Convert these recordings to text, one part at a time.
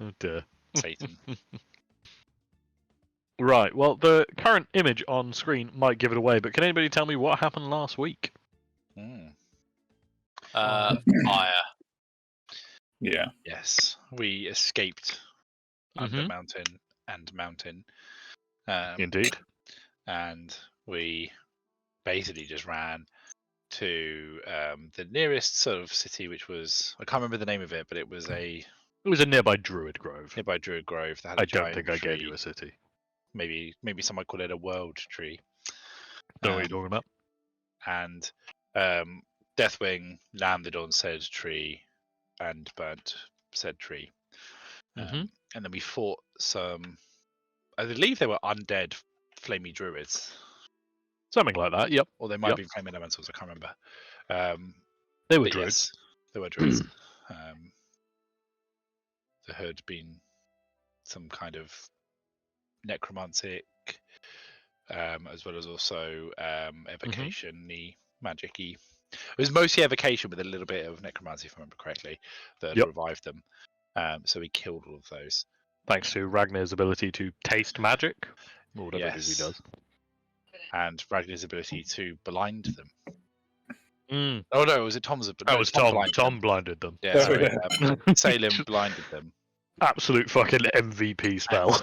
Oh dear. Satan. Right, well, the current image on screen might give it away, but can anybody tell me what happened last week? Fire. Yeah. Yes, we escaped under mountain and mountain. Indeed. And we basically just ran to the nearest sort of city, which was, I can't remember the name of it, but it was It was a nearby Druid Grove. nearby Druid Grove that had a I don't giant think I tree. gave you a city. Maybe someone called it a world tree. Know what you're talking about? And Deathwing landed on said tree and burnt said tree. And then we fought some, I believe they were undead flamey druids. Something like that, yep. Or they might have been flame elementals, I can't remember. They were But druids. yes, they were druids. There had been some kind of necromantic, as well as also evocation-y, magic-y. It was mostly evocation with a little bit of necromancy, if I remember correctly, that revived them. So we killed all of those. Thanks to Ragnar's ability to taste magic, or whatever it is he does. And Ragnar's ability to blind them. Mm. Oh no, was it Tom's ability? That was Tom. Tom blinded them. Yeah, sorry. Salem blinded them. Absolute fucking MVP spell.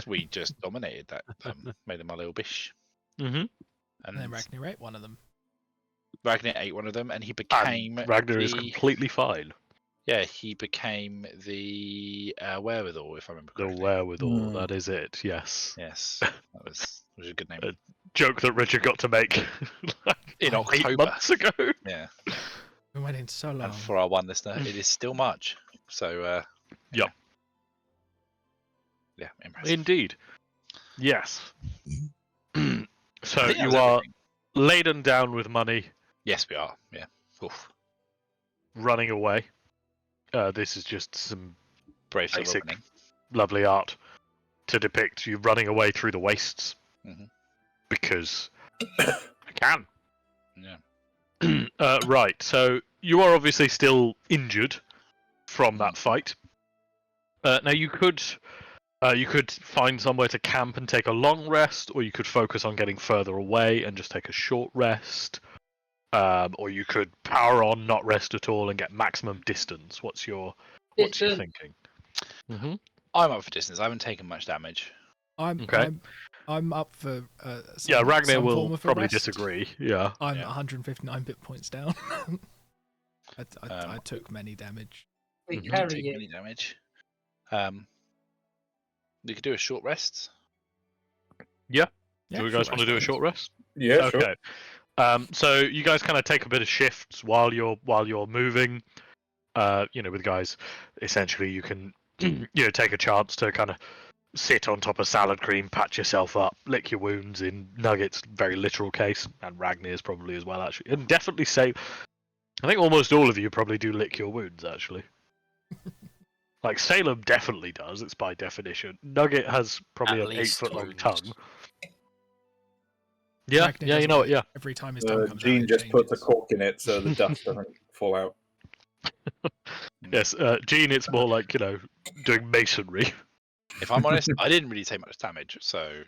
We just dominated that. Made them a little bish. And then Ragnar ate one of them. Ragnar ate one of them, and he became. And Ragnar is completely fine. Yeah, he became the wherewithal, if I remember correctly. The wherewithal, that is it. Yes. Yes, that was a good name. A joke that Richard got to make in October 8 months ago. Yeah. We went in so long. And for our one listener, it is still March. So. Yep. Yeah, impressive. Indeed. Yes. So you are laden down with money. Yes, we are. Yeah. Oof. Running away. This is just some brave basic, lovely art to depict you running away through the wastes. Because I can. Yeah. Right. So you are obviously still injured from that fight. Now you could find somewhere to camp and take a long rest, or you could focus on getting further away and just take a short rest. Or you could power on, not rest at all, and get maximum distance. What's your thinking? I'm up for distance. I haven't taken much damage. I'm up for. Ragnar will probably disagree. Yeah, I'm 159 bit points down. I took many damage. We carry many damage. We could do a short rest. Yeah. Do you guys want to do a short rest? Yeah. Okay. Sure. So you guys kind of take a bit of shifts while you're moving. With guys, essentially you can take a chance to kind of sit on top of salad cream, patch yourself up, lick your wounds in Nugget's very literal case, and Ragnar's probably as well actually, and definitely save. I think almost all of you probably do lick your wounds actually. Like Salem definitely does. It's by definition. Nugget has probably an 8-foot-long tongue. Yeah, Ragnar you know what? Yeah. Every time his tongue comes Gene out, just puts a cork in it so the dust doesn't fall out. Yes, Gene, it's more like doing masonry. If I'm honest, I didn't really take much damage, so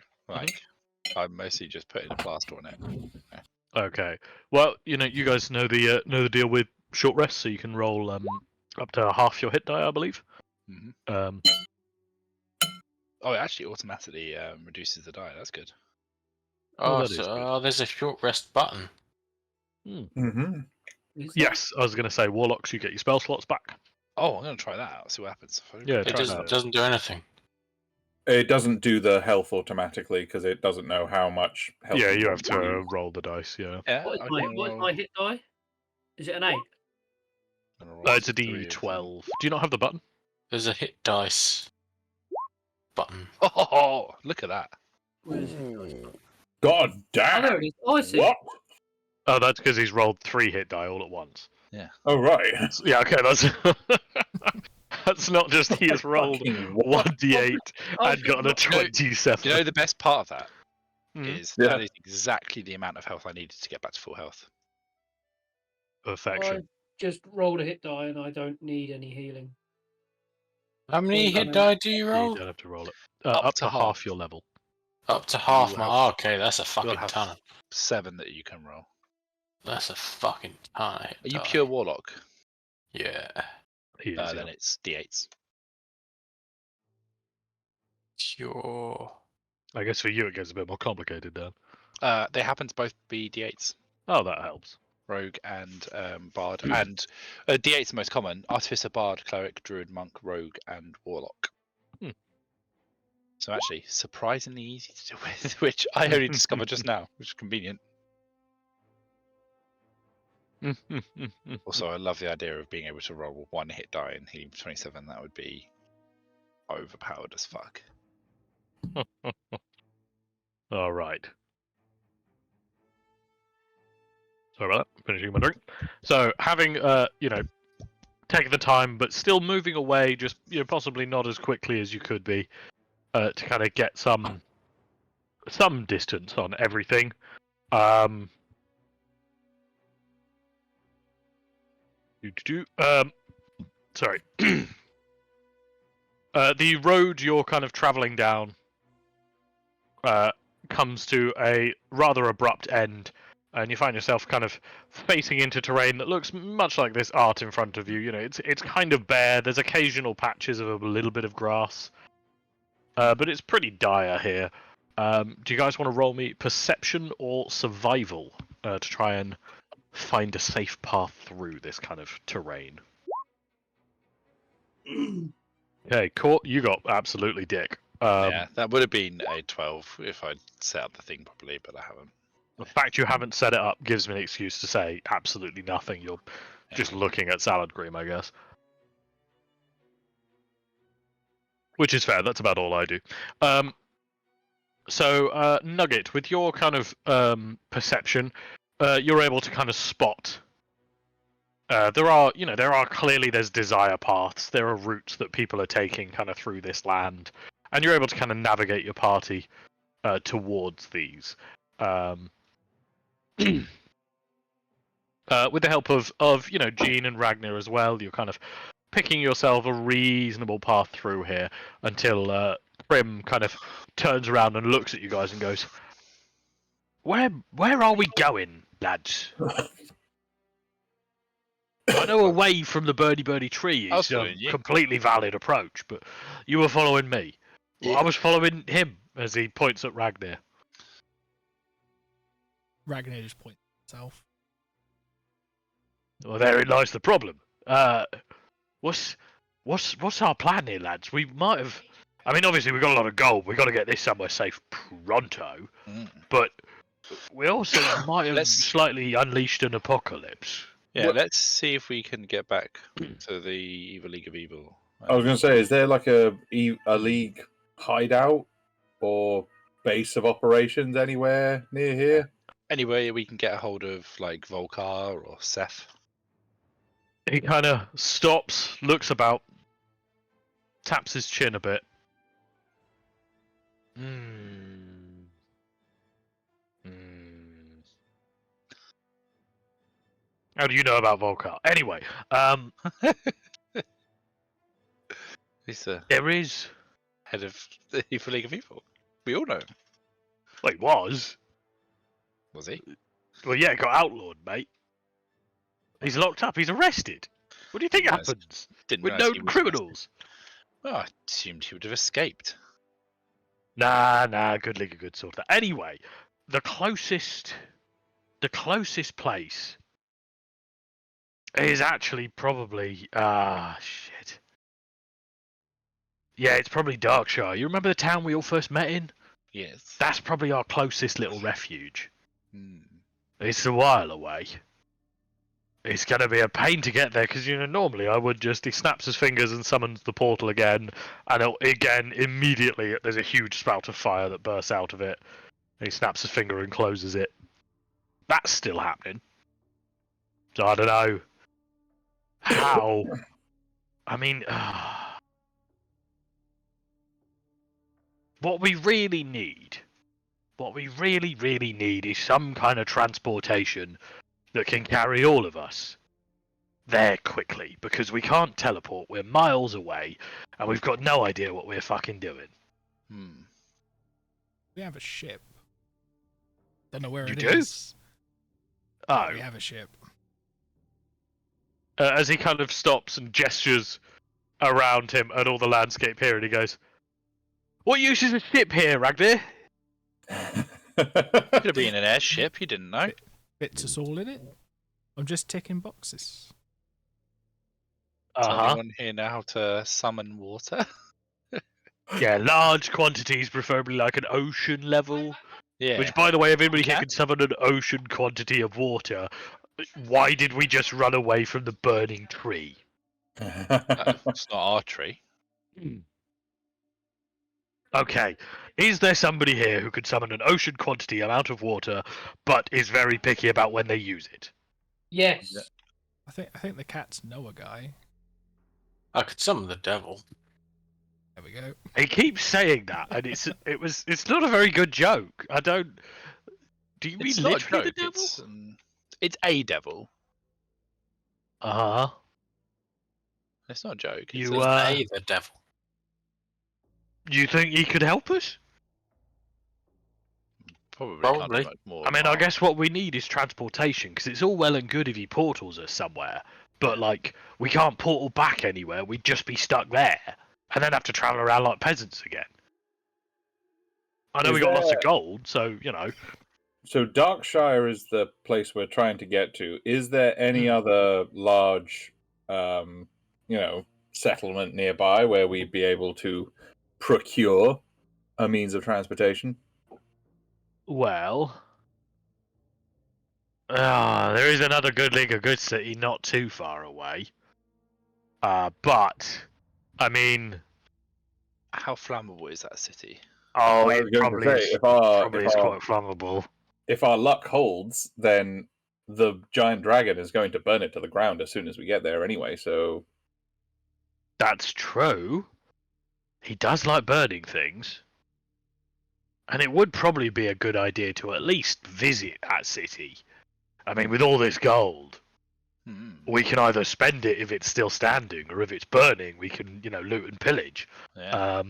I'm mostly just putting a plaster on it. Okay. Well, you guys know the deal with short rest, so you can roll up to half your hit die, I believe. Oh, it actually automatically reduces the die. That's good. There's a short rest button. Yes, I was going to say warlocks. You get your spell slots back. Oh, I'm going to try that out. See what happens. Yeah, it doesn't do anything. It doesn't do the health automatically because it doesn't know how much health. Yeah, you have to roll the dice. Yeah. What is my hit die? Is it an 8? It's a D12. Do you not have the button? There's a hit dice button. Oh, look at that. God damn! Oh, there it is. Oh, I see. What? Oh, that's because he's rolled 3 hit die all at once. Yeah. Oh, right. Yeah, okay, that's... That's not just he has rolled 1d8 and gotten a 27. You know the best part of that is that is exactly the amount of health I needed to get back to full health. Perfection. I just rolled a hit die and I don't need any healing. How many hit die do you You roll? don't have to roll it. Up Up to to half half. your level. Up to half You my. have- Okay, that's a fucking have- ton. 7 that you can roll. That's a fucking ton. Of hit Are you die. pure warlock? Yeah. He is, Then yeah. it's d8s. Sure. I guess for you it gets a bit more complicated then. They happen to both be d8s. Oh, that helps. Rogue and bard, and d8 is the most common. Artificer, bard, cleric, druid, monk, rogue, and warlock. Hmm. So actually, surprisingly easy to deal with, which I only discovered just now, which is convenient. Also, I love the idea of being able to roll 1 hit die and helium 27. That would be overpowered as fuck. All right. Sorry about that. Finishing my drink. So, having taken the time, but still moving away, just possibly not as quickly as you could be, to kind of get some distance on everything. Sorry. The road you're kind of traveling down comes to a rather abrupt end, and you find yourself kind of facing into terrain that looks much like this art in front of you. It's kind of bare. There's occasional patches of a little bit of grass, but it's pretty dire here. Do you guys want to roll me perception or survival to try and find a safe path through this kind of terrain? Okay, Court, you got absolutely dick. Yeah, that would have been a 12 if I'd set up the thing properly, but I haven't. The fact you haven't set it up gives me an excuse to say absolutely nothing. You're just looking at salad cream, I guess. Which is fair, that's about all I do. So, Nugget, with your kind of perception, you're able to kind of spot. There are clearly there's desire paths. There are routes that people are taking kind of through this land, and you're able to kind of navigate your party towards these. With the help of Jean and Ragnar as well, you're kind of picking yourself a reasonable path through here until Prim kind of turns around and looks at you guys and goes, Where are we going, lads? I know away from the birdie tree I was is a following you. completely valid approach, but you were following me. Well, I was following him as he points at Ragnar. Ragnar just points at himself. Well, therein lies the problem. What's our plan here, lads? We might have. I mean, obviously we've got a lot of gold. We've got to get this somewhere safe pronto. But we also might have slightly unleashed an apocalypse. Yeah, What- let's see if we can get back to the Evil League of Evil. I was going to say, is there like a league hideout or base of operations anywhere near here? Anyway, we can get a hold of like Volkar or Seth. He kind of stops, looks about, taps his chin a bit. How do you know about Volkar? Anyway, He's the there is. head of the Evil League of Evil. We all know him. Well, he was. Was he? Well, yeah, got outlawed, mate. He's locked up. He's arrested. What do you think Yes. happens Didn't with realise he known was criminals? Well, I assumed he would have escaped. Nah, good league, a good sort of. Anyway, the closest place is actually probably shit. Yeah, it's probably Darkshire. You remember the town we all first met in? Yes. That's probably our closest little refuge. Hmm. It's a while away. It's going to be a pain to get there because, normally I would just, he snaps his fingers and summons the portal again, and again, immediately, there's a huge spout of fire that bursts out of it. And he snaps his finger and closes it. That's still happening. So I don't know how. I mean, what we really need is some kind of transportation that can carry all of us. there quickly, because we can't teleport. We're miles away, and we've got no idea what we're fucking doing. We have a ship. Don't know where You it do? is. Oh, We have a ship. as he kind of stops and gestures around him and all the landscape here, and he goes, "What use is a ship here, Ragnar?" Could have been an airship. You didn't know. Fits us all in it. I'm just ticking boxes. Does Uh-huh. anyone here know how to summon water? Yeah, large quantities, preferably like an ocean level. Yeah. Which, by the way, if anybody here Yeah. can summon an ocean quantity of water, why did we just run away from the burning tree? It's not our tree. Okay, is there somebody here who could summon an ocean quantity amount of water, but is very picky about when they use it? Yes. Yeah. I think the cats know a guy. I could summon the devil. There we go. He keeps saying that, and it's not a very good joke. I don't. Do you mean It's not a literally joke. the devil? It's a devil. Uh huh. It's not a joke. You, So they the devil. You think he could help us? Probably. Probably. Can't do much more I mean, than I that. guess what we need is transportation, because it's all well and good if he portals us somewhere, but like we can't portal back anywhere. We'd just be stuck there, and then have to travel around like peasants again. I know Is we got lots there- of gold, so you know. So Darkshire is the place we're trying to get to. Is there any other large, settlement nearby where we'd be able to procure a means of transportation? Well, there is another good league of good city not too far away. But I mean, How flammable is that city? oh, I it was going probably to is, say, probably is quite flammable. if our luck holds, then the giant dragon is going to burn it to the ground as soon as we get there anyway. So That's true. He does like burning things. And it would probably be a good idea to at least visit that city. I mean, with all this gold, we can either spend it if it's still standing, or if it's burning, we can, loot and pillage. Yeah.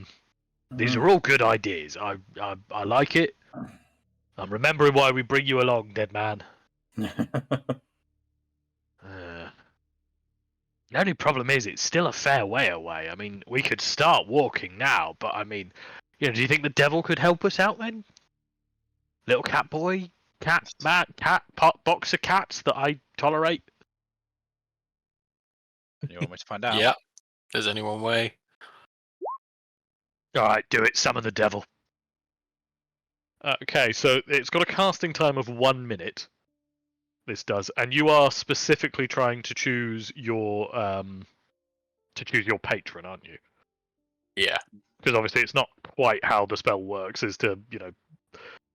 These are all good ideas. I like it. I'm remembering why we bring you along, dead man. The only problem is it's still a fair way away. I mean, we could start walking now, but I mean, do you think the devil could help us out then? Little cat boy, box of cats that I tolerate. You want me to find out? Yeah. There's only one way. All right, do it. Summon the devil. Okay, so it's got a casting time of 1 minute. This does, and you are specifically trying to choose your patron, aren't you? Yeah. Because obviously it's not quite how the spell works, is to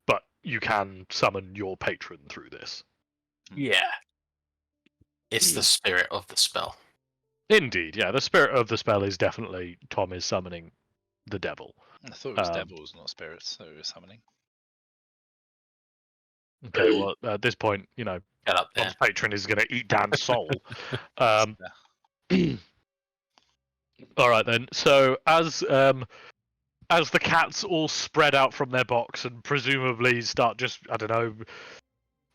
but you can summon your patron through this. Yeah. It's the spirit of the spell. Indeed, yeah. The spirit of the spell is definitely Tom is summoning the devil. I thought it was devils, not spirits, so it was summoning. Okay, well at this point, Get up there. Tom's patron is going to eat Dan's soul. All right then. So as the cats all spread out from their box and presumably start just, I don't know,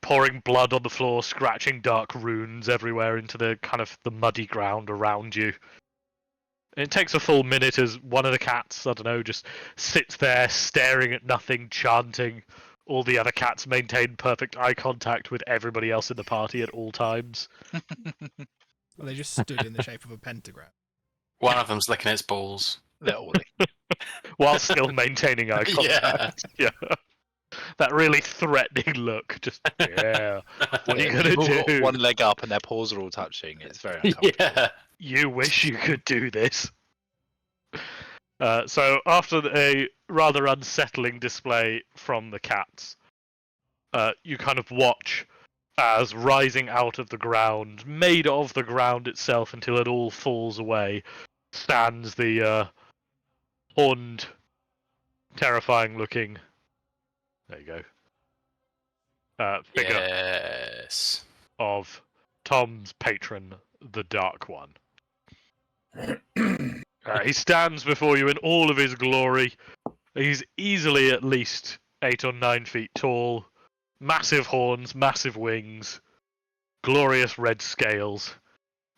pouring blood on the floor, scratching dark runes everywhere into the kind of the muddy ground around you. It takes a full minute as one of the cats, I don't know, just sits there staring at nothing, chanting. All the other cats maintain perfect eye contact with everybody else in the party at all times. Well, they just stood in the shape of a pentagram. One of them's licking its balls. They're all While still maintaining eye contact. Yeah. That really threatening look. Just, yeah. What are you going to do? one leg up and their paws are all touching. It's very uncomfortable. Yeah. You wish you could do this. So after a rather unsettling display from the cats, you kind of watch as rising out of the ground, made of the ground itself until it all falls away, stands the horned, terrifying-looking. There you go. Figure Yes. of Tom's patron, the Dark One. He stands before you in all of his glory. He's easily at least 8 or 9 feet tall. Massive horns, massive wings, glorious red scales.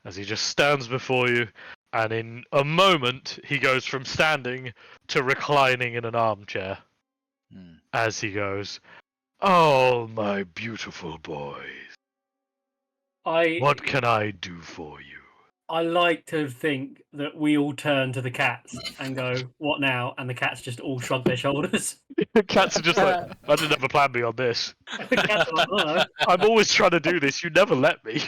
As he just stands before you, and in a moment he goes from standing to reclining in an armchair. As he goes, "Oh, my beautiful boys, what can I do for you?" I like to think that we all turn to the cats and go, "What now?" And the cats just all shrug their shoulders. The cats are just like, "I didn't have a plan B on this. The cats are like, "Oh, I'm always trying to do this. You never let me."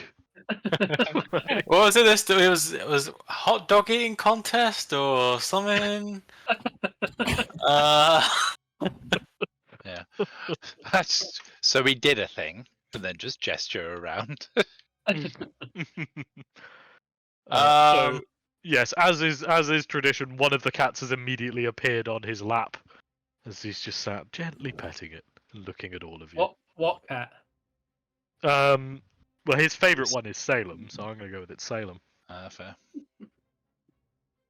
What was it? It was a hot dog eating contest or something. Yeah. So we did a thing, and then just gesture around. So, yes, as is tradition, one of the cats has immediately appeared on his lap as he's just sat gently petting it, and looking at all of you. What cat? Well, his favourite one is Salem, so I'm going to go with it, Salem. Fair.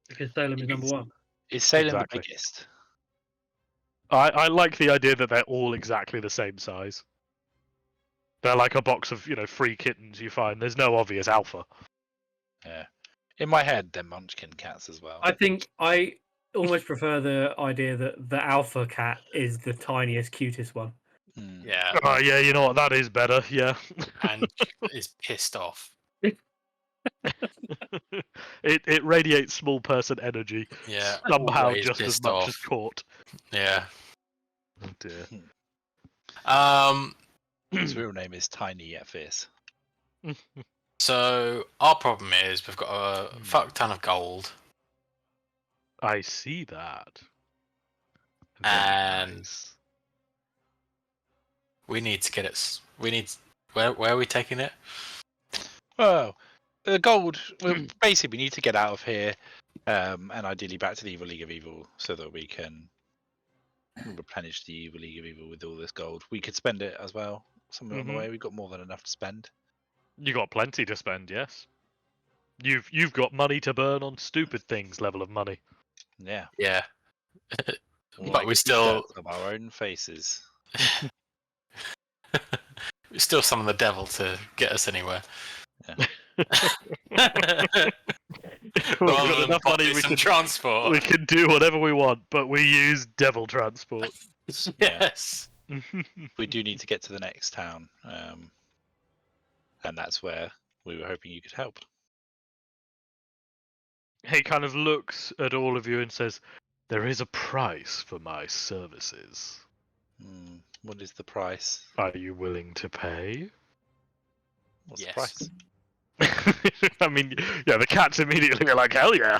Because Salem is number one. Is Salem Exactly. the biggest? I like the idea that they're all exactly the same size. They're like a box of, 3 kittens you find. There's no obvious alpha. Yeah. In my head, they're Munchkin cats as well. I think I almost prefer the idea that the alpha cat is the tiniest, cutest one. Yeah, Oh, yeah, you know what? That is better, yeah. and is pissed off. It radiates small person energy. Yeah, Somehow always just as pissed much off. as Court. Yeah. Oh, dear. His real name is Tiny yet Fierce. So our problem is we've got a fuck ton of gold, I see that. and Nice. we need to get it. Where are we taking it? Oh, the gold. Well, basically, we need to get out of here, and ideally back to the Evil League of Evil, so that we can replenish the Evil League of Evil with all this gold. We could spend it as well somewhere on the way. We've got more than enough to spend. You got plenty to spend, yes. You've got money to burn on stupid things level of money. Yeah. Yeah. We'll But make we still t-shirts of our own faces. we still summon the devil to get us anywhere. We've Rather got than enough money bodies and transport. we can do whatever we want, but we use devil transport. Yes. We do need to get to the next town, and that's where we were hoping you could help. He kind of looks at all of you and says, "There is a price for my services. What is the price? Are you willing to pay?" What's Yes. the price? I mean, yeah, the cats immediately are like, "Hell yeah.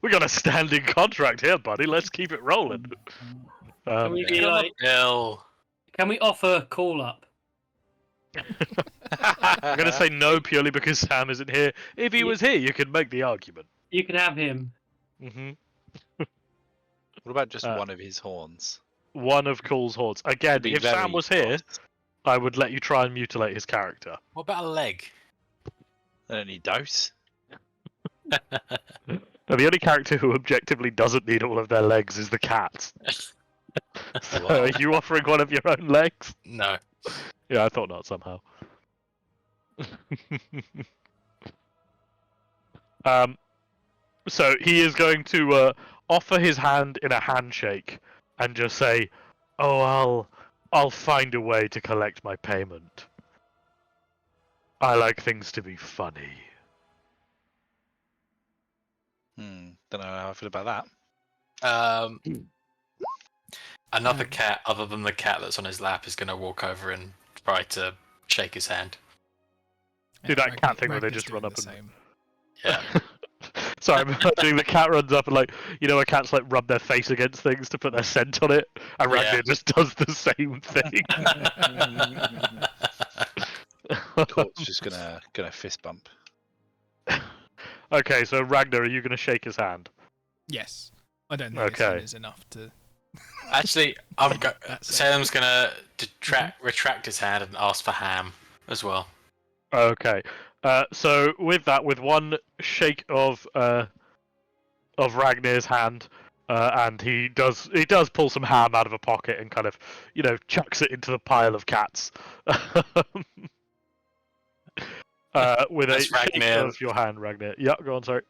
We got a standing contract here, buddy. Let's keep it rolling." Can we be like, Bill. can we offer call up? I'm going to say no purely because Sam isn't here. If he was here, you could make the argument. You can have him. Hmm. What about just Uh, one of his horns? One of Cool's hordes. Again, Be if very Sam was here, fast. I would let you try and mutilate his character. What about a leg? And any dose? Now, the only character who objectively doesn't need all of their legs is the cat. So, are you offering one of your own legs? No. Yeah, I thought not somehow. So he is going to offer his hand in a handshake and just say, "Oh, I'll find a way to collect my payment. I like things to be funny." Don't know how I feel about that. Another cat other than the cat that's on his lap is going to walk over and try to shake his hand. Do that cat thing where they Ragnar's just run doing up the and- same. Yeah. Sorry, I'm imagining the cat runs up and like, where cats like rub their face against things to put their scent on it, and Yeah. Ragnar just does the same thing. Court's just gonna fist bump. Okay, so Ragnar, are you going to shake his hand? Yes. I don't think Okay. this is enough to. Actually, That's it. Salem's going to retract his hand and ask for ham as well. Okay. So with that, with one shake of Ragnar's hand, and he does pull some ham out of a pocket and kind of, chucks it into the pile of cats. With a That's shake Ragnar. of your hand, Ragnar. Yeah, go on. Sorry.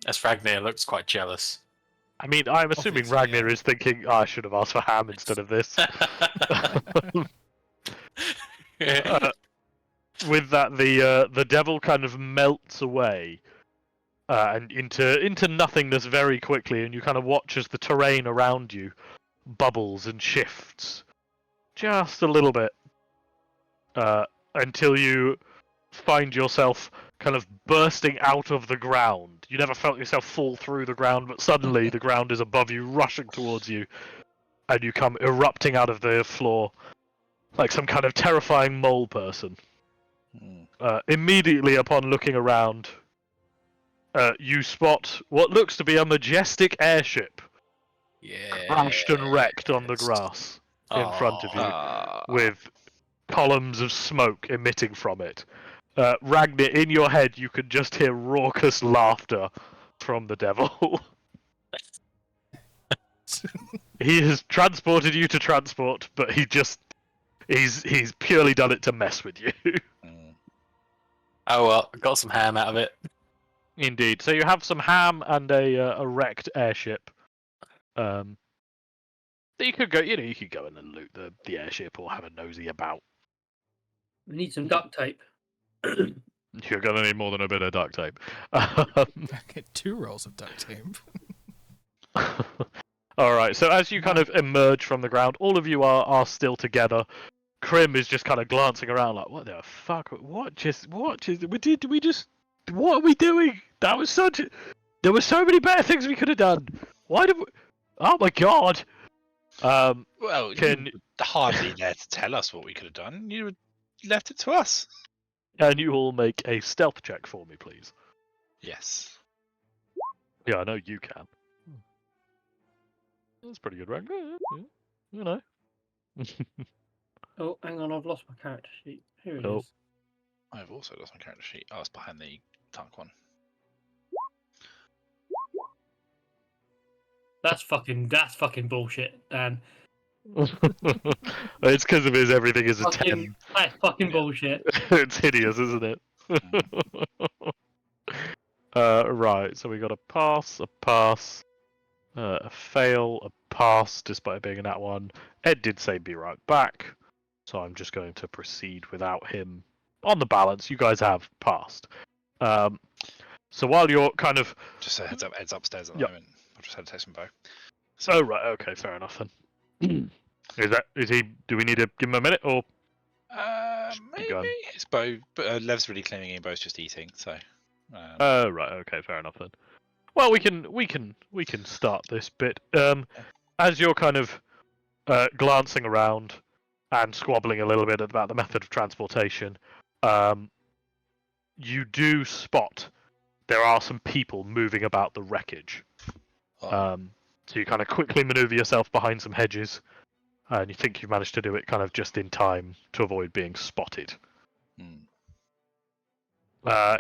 As Ragnar looks quite jealous. I mean, I'm assuming Obviously, Ragnar yeah. is thinking, I should have asked for ham instead of this. With that, the devil kind of melts away, and into nothingness very quickly, and you kind of watch as the terrain around you bubbles and shifts just a little bit, until you find yourself kind of bursting out of the ground. You never felt yourself fall through the ground, but suddenly the ground is above you, rushing towards you, and you come erupting out of the floor like some kind of terrifying mole person. Immediately upon looking around, you spot what looks to be a majestic airship Yeah. crashed and wrecked on the grass in front of you, with columns of smoke emitting from it. Ragnar, in your head, you can just hear raucous laughter from the devil. He has transported you to transport, but he's purely done it to mess with you. Oh well, got some ham out of it. Indeed. So you have some ham and a wrecked airship. That you could go, you could go in and loot the airship or have a nosy about. We need some duct tape. You're gonna need more than a bit of duct tape. Get 2 rolls of duct tape. All right. So as you kind of emerge from the ground, all of you are still together. Krim is just kind of glancing around, like, "What the fuck? What are we doing? That was such. There were so many better things we could have done. Why did we? Oh my god." Well, Can you were hardly there to tell us what we could have done. You left it to us. Can you all make a stealth check for me, please? Yes. Yeah, I know you can. That's pretty good, right? Yeah. Oh, hang on, I've lost my character sheet. Here it Oh. is. I've also lost my character sheet. Oh, it's behind the tank one. That's fucking bullshit, Dan. It's because of his everything is a 10. That's fucking bullshit. It's hideous, isn't it? Right, so we got a pass, a fail, a pass, despite it being in that one. Ed did say be right back, so I'm just going to proceed without him. On the balance, you guys have passed. So while you're kind of... Just a heads up, Ed's upstairs at the Yep. moment. I've just had a text from Bo. Oh, right, okay, fair enough then. Is he... Do we need to give him a minute, or... Maybe going. it's Bo, but Lev's really claiming in. Bo's just eating, so. Oh, right, okay, fair enough then. Well, we can start this bit. As you're kind of glancing around and squabbling a little bit about the method of transportation, you do spot there are some people moving about the wreckage. So you kind of quickly maneuver yourself behind some hedges, and you think you've managed to do it kind of just in time to avoid being spotted.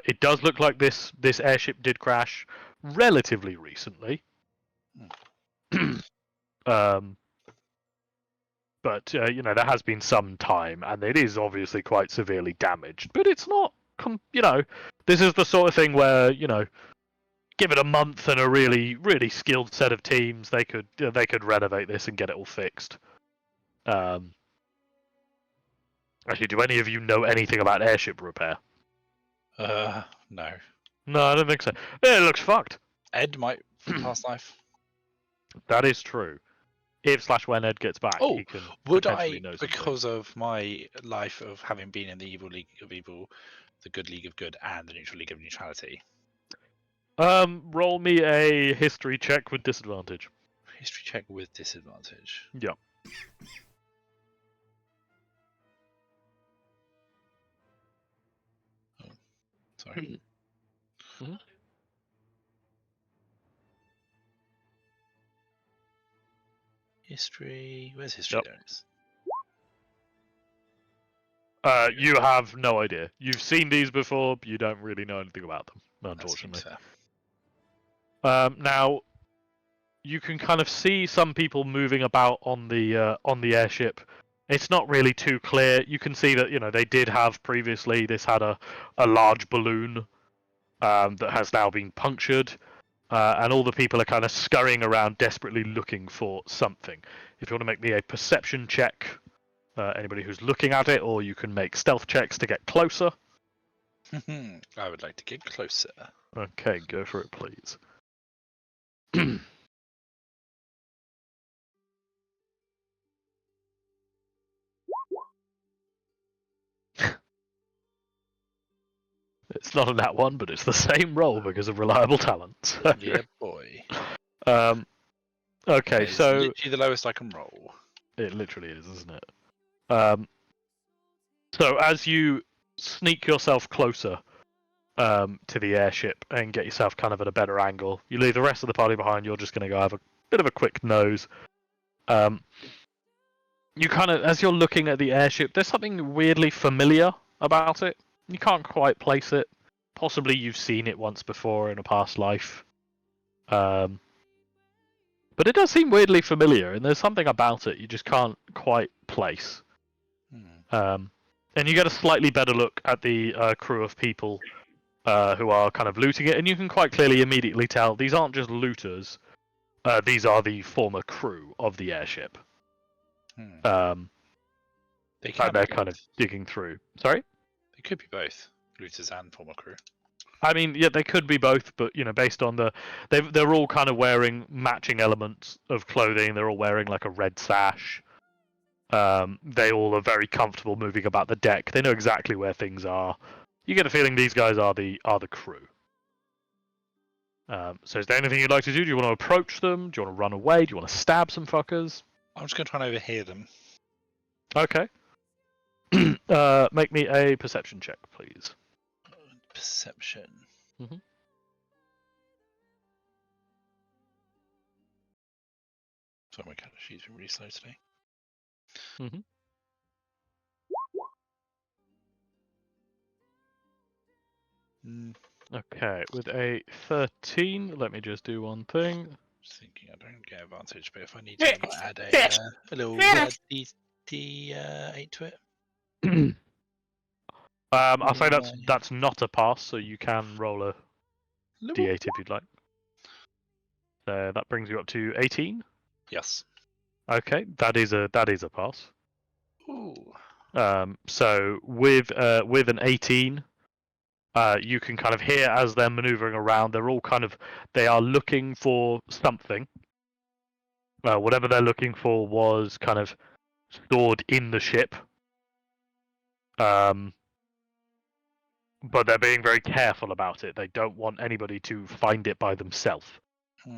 It does look like this airship did crash relatively recently. But there has been some time, and it is obviously quite severely damaged. But it's not, this is the sort of thing where give it a month and a really, really skilled set of teams, they could renovate this and get it all fixed. Actually, do any of you know anything about airship repair? No. No, I don't think so. It looks fucked. Ed might from past life. That is true. If/when Ed gets back, Oh, he can would potentially I, know something. because of my life of having been in the Evil League of Evil, the Good League of Good, and the Neutral League of Neutrality? Roll me a history check with disadvantage. History check with disadvantage. Yeah. Sorry. Mhm. History. Where's history? Yep. There it is. You have no idea. You've seen these before, but you don't really know anything about them, That seems unfortunately. fair. Now, you can kind of see some people moving about on the airship. It's not really too clear. You can see that they did have previously. This had a large balloon that has now been punctured, and all the people are kind of scurrying around, desperately looking for something. If you want to make me a perception check, anybody who's looking at it, or you can make stealth checks to get closer. I would like to get closer. Okay, go for it, please. It's not a nat one, but it's the same roll because of reliable talent. Yeah, boy. Okay, It's so literally the lowest I can roll. it literally is, isn't it? So as you sneak yourself closer to the airship and get yourself kind of at a better angle, you leave the rest of the party behind. You're just going to go have a bit of a quick nose. You kind of, as you're looking at the airship, there's something weirdly familiar about it. You can't quite place it. Possibly you've seen it once before in a past life. But it does seem weirdly familiar, and there's something about it you just can't quite place. And you get a slightly better look at the crew of people who are kind of looting it, and you can quite clearly immediately tell these aren't just looters. These are the former crew of the airship. They can They're be kind of both. digging through. Sorry? They could be both, looters and former crew. I mean, yeah, they could be both, but based on they're all kind of wearing matching elements of clothing. They're all wearing like a red sash. They all are very comfortable moving about the deck. They know exactly where things are. You get a feeling these guys are the crew. So is there anything you'd like to do? Do you want to approach them? Do you want to run away? Do you want to stab some fuckers? I'm just going to try and overhear them. Okay. Make me a perception check, please. Perception. Mhm. Sorry, my character sheet's been really slow today. Mhm. Okay, with a 13, let me just do one thing. Just thinking I don't get advantage, but if I need to, I might add a little D8 to it. I'll say Yeah. that's not a pass, so you can roll a Little- d8 if you'd like. So that brings you up to 18. Yes. Okay, that is a pass. Ooh. So with an 18, you can kind of hear as they're maneuvering around. They are looking for something. Whatever they're looking for was kind of stored in the ship. But they're being very careful about it. They don't want anybody to find it by themselves.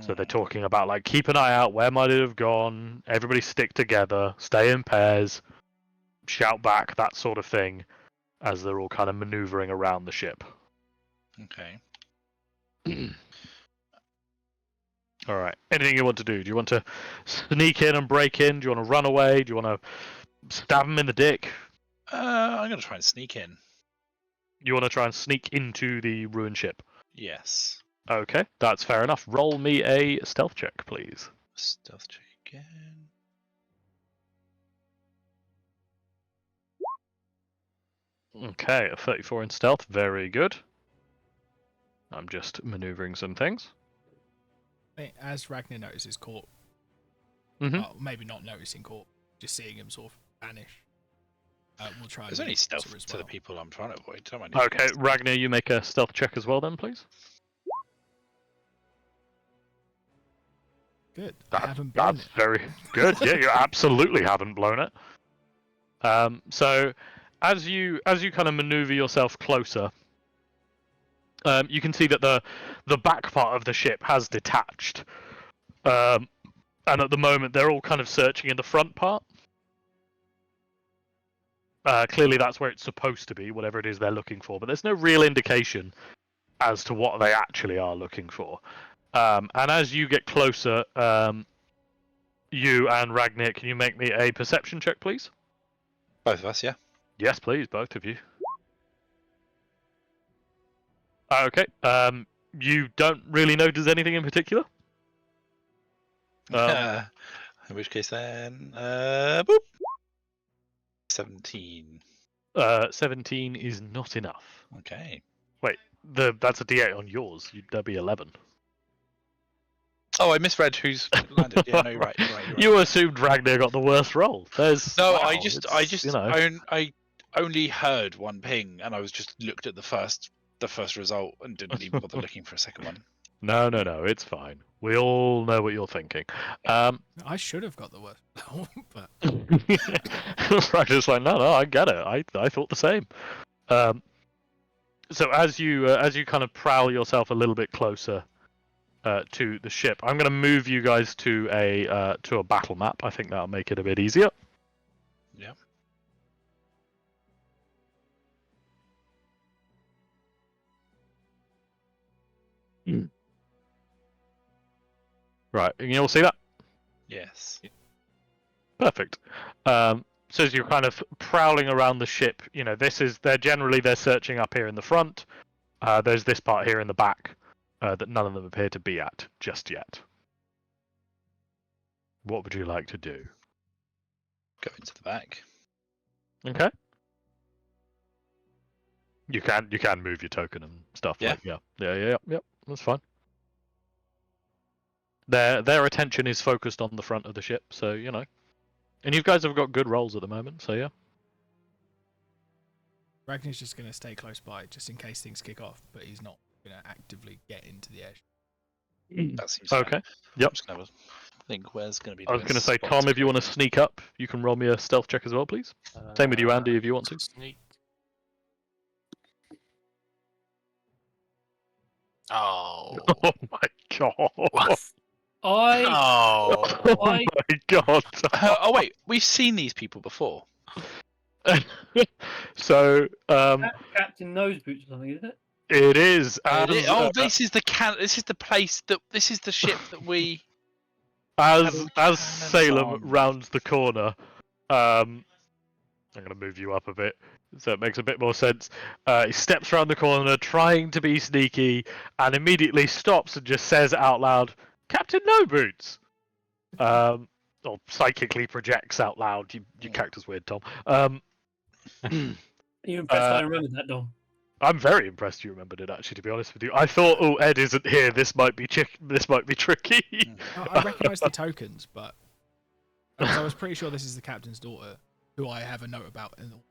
So they're talking about like, keep an eye out. Where might it have gone? Everybody stick together. Stay in pairs. Shout back. That sort of thing. As they're all kind of maneuvering around the ship. Okay. All right. Anything you want to do? Do you want to sneak in and break in? Do you want to run away? Do you want to stab him in the dick? I'm going to try and sneak in. You want to try and sneak into the ruined ship? Yes. Okay, that's fair enough. Roll me a stealth check, please. Stealth check again. Okay, a 34 in stealth. Very good. I'm just maneuvering some things. As Ragnar notices Corp, Mhm. well, maybe not noticing Corp, just seeing him sort of vanish. We'll try. There's and only move stealth closer as to the well. people I'm trying to avoid. Don't mind if you Okay, get- Ragnar, you make a stealth check as well then, please. Good. I haven't blown That's it. very good. Yeah, you absolutely haven't blown it. So as you kind of maneuver yourself closer, you can see that the back part of the ship has detached, and at the moment they're all kind of searching in the front part. Clearly, that's where it's supposed to be, whatever it is they're looking for. But there's no real indication as to what they actually are looking for. And as you get closer, you and Ragnar, can you make me a perception check, please? Both of us, yeah. Yes, please, both of you. Okay. You don't really notice anything in particular? In which case then, boop. 17. 17 is not enough. Okay. That's a D8 on yours. That'd be 11. Oh, I misread who's landed. Yeah, no, you're right. You assumed Ragnar got the worst roll. There's No, wow, I just, you know. I only heard one ping, and I was just looked at the first result and didn't even bother looking for a second one. No, it's fine. We all know what you're thinking. I should have got the worst, but Ragnar's like, no, I get it. I thought the same. So as you kind of prowl yourself a little bit closer to the ship, I'm going to move you guys to a battle map. I think that'll make it a bit easier. Yeah. Right, can you all see that? Yes. Perfect. So as you're kind of prowling around the ship, you know, they're searching up here in the front. There's this part here in the back that none of them appear to be at just yet. What would you like to do? Go into the back. Okay. You can move your token and stuff. Yeah. Yeah. That's fine. Their attention is focused on the front of the ship, so you know. And you guys have got good rolls at the moment, so yeah. Ragnar's just going to stay close by just in case things kick off, but he's not going to actively get into the airship. That seems Okay. fair. Yep. I'm just gonna have a think where's going to be. I was the going to say, spot Tom, if you want to sneak up, you can roll me a stealth check as well, please. Same with you, Andy, if you want to. Sneak. Oh. Oh my god! What? I Oh. Oh I- my god! Oh wait, we've seen these people before. So, Captain Nose Boots or something, isn't it? it is. This is the This is the place that. This is the ship that we. As Cannon Salem on. rounds the corner, I'm going to move you up a bit so it makes a bit more sense. He steps around the corner, trying to be sneaky, and immediately stops and just says out loud, "Captain No Boots." Or psychically projects out loud. Your character's weird, Tom. Are you impressed I remembered that, Dom? I'm very impressed you remembered it. Actually, to be honest with you, I thought, "Oh, Ed isn't here. This might be tricky." I recognise the tokens, but I was pretty sure this is the captain's daughter, who I have a note about, and all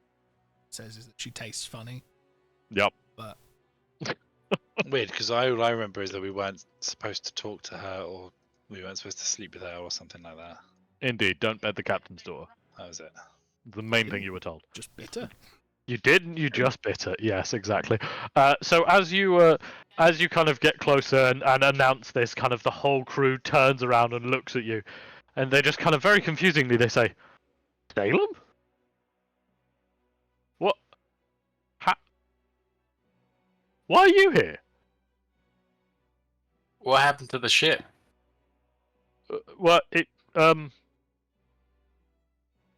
it says is that she tastes funny. Yep. But Weird, because all I remember is that we weren't supposed to talk to her, or we weren't supposed to sleep with her, or something like that. Indeed, don't bed the captain's daughter. That was it. The main thing you were told. just bitter. You didn't. You just bit it. Yes, exactly. So as you kind of get closer and announce this, kind of the whole crew turns around and looks at you, and they just kind of very confusingly they say, "Salem? What? Why are you here?" What happened to the ship? Well,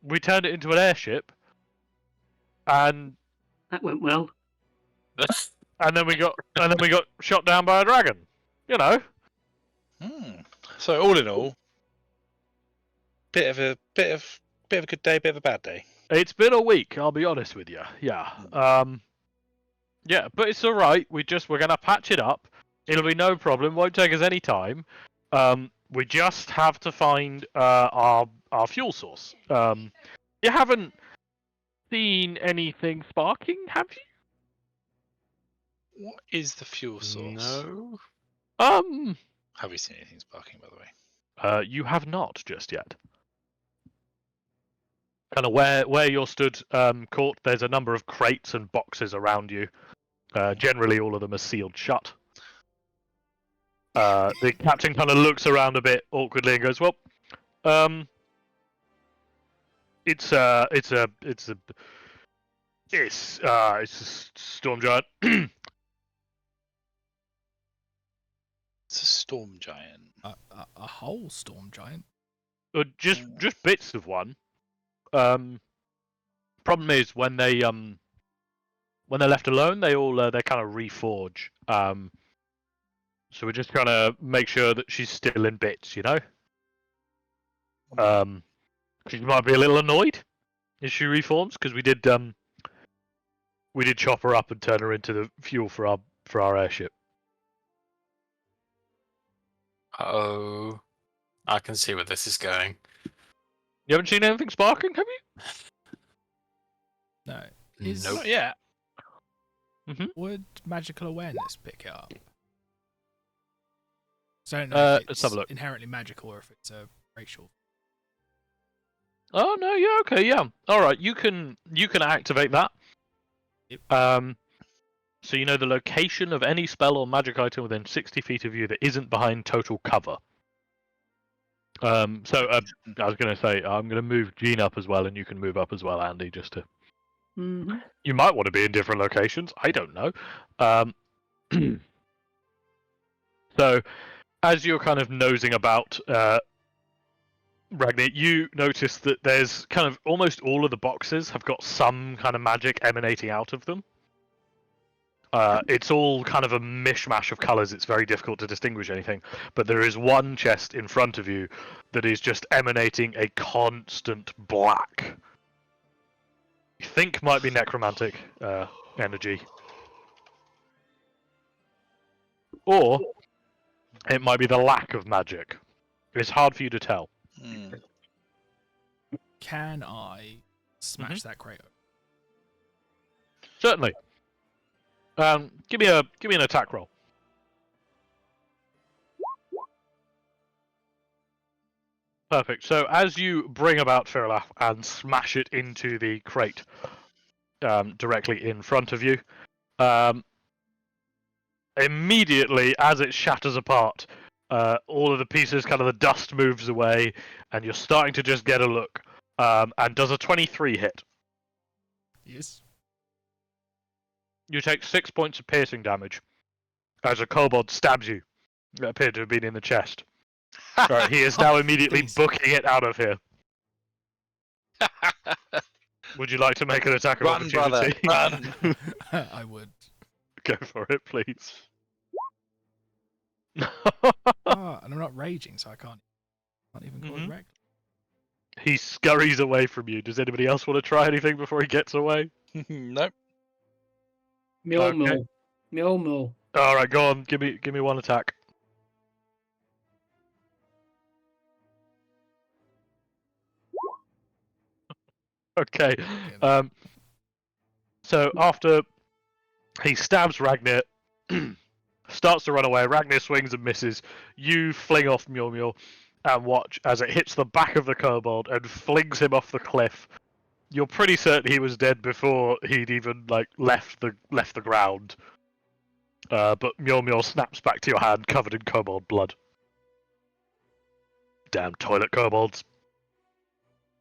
we turned it into an airship, and That went well. then we got shot down by a dragon. You know. So all in all, bit of a good day, bit of a bad day. It's been a week, I'll be honest with you. Yeah. Yeah, but it's all right. We're gonna patch it up. It'll be no problem. Won't take us any time. We just have to find our fuel source. You haven't seen anything sparking, have you? What is the fuel source? No. Have we seen anything sparking, by the way? You have not just yet. Kind of where you're stood, Court. There's a number of crates and boxes around you. Generally, all of them are sealed shut. The captain kind of looks around a bit awkwardly and goes, "Well, it's a storm giant." It's a storm giant. A whole storm giant. Just bits of one. Problem is when they're left alone, they kind of reforge. So we're just trying to make sure that she's still in bits, you know. She might be a little annoyed as she reforms because we did chop her up and turn her into the fuel for our airship. Oh, I can see where this is going. You haven't seen anything sparking, have you? No. Is- Nope. Not yet. Would magical awareness pick it up? So I don't know if Let's it's have a look. inherently magical or if it's a racial. Oh no, yeah, okay, yeah. All right, you can activate that. Yep. So you know the location of any spell or magic item within 60 feet of you that isn't behind total cover. So I was going to say I'm going to move Jean up as well, and you can move up as well, Andy, just to. Mhm. You might want to be in different locations. I don't know. So, as you're kind of nosing about, Ragnar, you notice that there's kind of almost all of the boxes have got some kind of magic emanating out of them. It's all kind of a mishmash of colours. It's very difficult to distinguish anything. But there is one chest in front of you that is just emanating a constant black. You think might be necromantic energy. Or it might be the lack of magic. It's hard for you to tell. Hmm. Can I smash that crate open? Certainly. Give me an attack roll. Perfect. So as you bring about Firlaf and smash it into the crate directly in front of you, immediately as it shatters apart, all of the pieces, kind of the dust moves away, and you're starting to just get a look. And does a 23 hit? Yes. You take 6 points of piercing damage as a kobold stabs you. That appeared to have been in the chest. Right, he is now immediately Please. booking it out of here. Would you like to make an attack of Run, brother, opportunity? run. I would. Go for it, please. And I'm not raging, so I can't even call it Mhm. wrecked. He scurries away from you. Does anybody else want to try anything before he gets away? Nope. Mjolnir. Mjolnir. All right, go on. Give me one attack. Okay. So after he stabs Ragnar, starts to run away. Ragnar swings and misses. You fling off Mjolnir and watch as it hits the back of the kobold and flings him off the cliff. You're pretty certain he was dead before he'd even left the ground. But Mjolnir snaps back to your hand, covered in kobold blood. Damn toilet kobolds.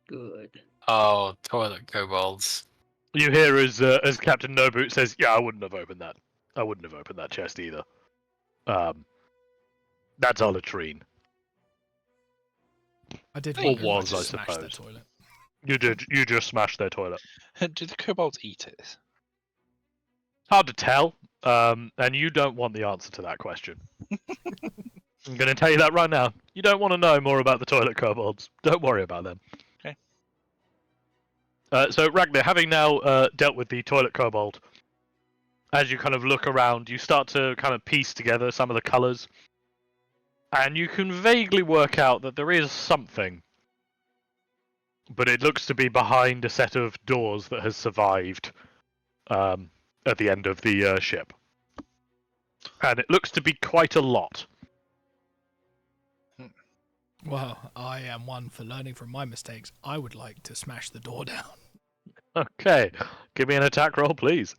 Good. Oh, toilet kobolds. You hear as Captain Noboot says, "Yeah, I wouldn't have opened that. I wouldn't have opened that chest either. That's a latrine. I did. Or want to, was, just I smashed suppose. The toilet. You did. You just smashed their toilet. Do the kobolds eat it? Hard to tell. And you don't want the answer to that question. I'm going to tell you that right now. You don't want to know more about the toilet kobolds. Don't worry about them. Okay. So Ragnar, having now dealt with the toilet kobold, as you kind of look around, you start to kind of piece together some of the colours, and you can vaguely work out that there is something, but it looks to be behind a set of doors that has survived at the end of the ship. And it looks to be quite a lot. Well, I am one for learning from my mistakes. I would like to smash the door down. Okay, give me an attack roll, please.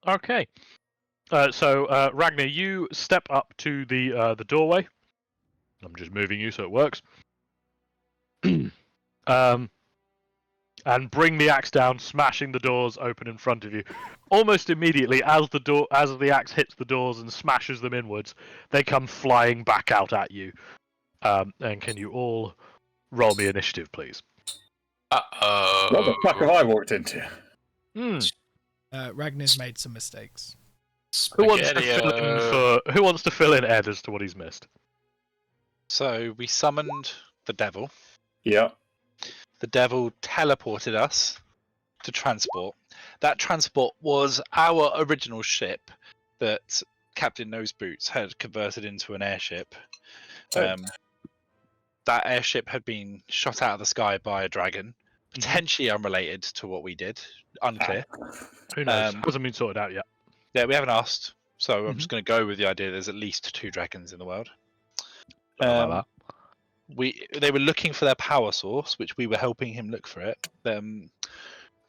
Okay. So Ragnar, you step up to the doorway. I'm just moving you so it works. And bring the axe down, smashing the doors open in front of you. Almost immediately, as the axe hits the doors and smashes them inwards, they come flying back out at you. And can you all roll me initiative, please? Uh-oh. What the fuck have I walked into? Hmm. Ragnar's made some mistakes. Who wants to fill in Ed as to what he's missed? So we summoned the devil. Yeah. The devil teleported us to transport. That transport was our original ship that Captain Noseboots had converted into an airship. Oh. That airship had been shot out of the sky by a dragon, potentially unrelated to what we did. Unclear. Who knows? Hasn't been sorted out yet. Yeah, we haven't asked, so I'm just going to go with the idea there's at least 2 dragons in the world. Something like They were looking for their power source, which we were helping him look for it.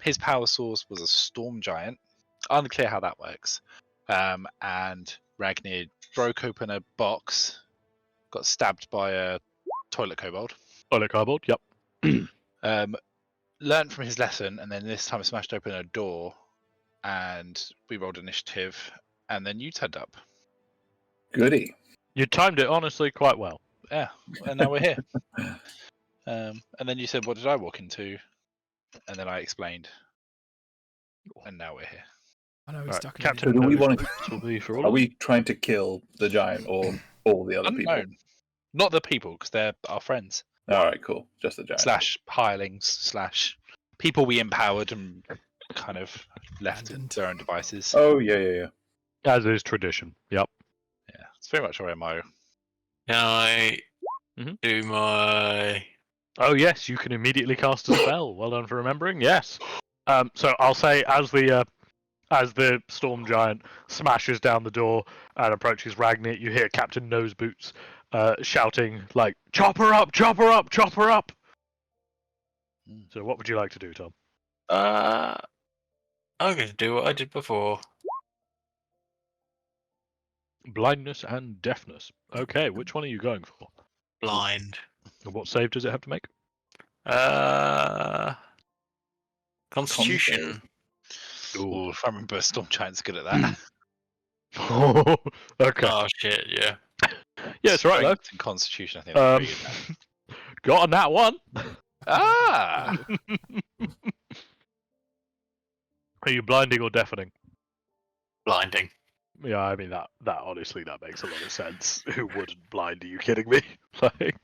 His power source was a storm giant. Unclear how that works. And Ragnar broke open a box, got stabbed by a toilet kobold. Toilet cardboard. Yep. Learned from his lesson, and then this time smashed open a door, and we rolled initiative, and then you turned up. Goody. You timed it honestly quite well. Yeah, and now we're here. And then you said, "What did I walk into?" And then I explained, and now we're here. I know he's Right, stuck in Captain. So do we want Noseboots will be for all Are of we trying to kill the giant or all the other people? Unknown, not the people, because they're our friends. All right, cool. Just the giant. Slash hirelings slash people we empowered and kind of left to Abandoned. their own devices. Oh yeah. As is tradition. Yep. Yeah, it's very much our MO. Can I do my... Oh yes, you can immediately cast a spell. Well done for remembering. Yes. So I'll say as the storm giant smashes down the door and approaches Ragnar, you hear Captain Noseboots shouting like, "Chop her up! Chop her up! Chop her up!" So what would you like to do, Tom? I'm going to do what I did before. Blindness and deafness. Okay, which one are you going for? Blind. And what save does it have to make? Constitution. Ooh, if I remember, Storm Giant's good at that. Okay. Oh shit, yeah. Yeah, it's right though. Strength and Constitution, I think. That's pretty good at. Got on that one. Ah! Are you blinding or deafening? Blinding. Yeah, I mean that honestly that makes a lot of sense. Who wouldn't blind? Are you kidding me? Like,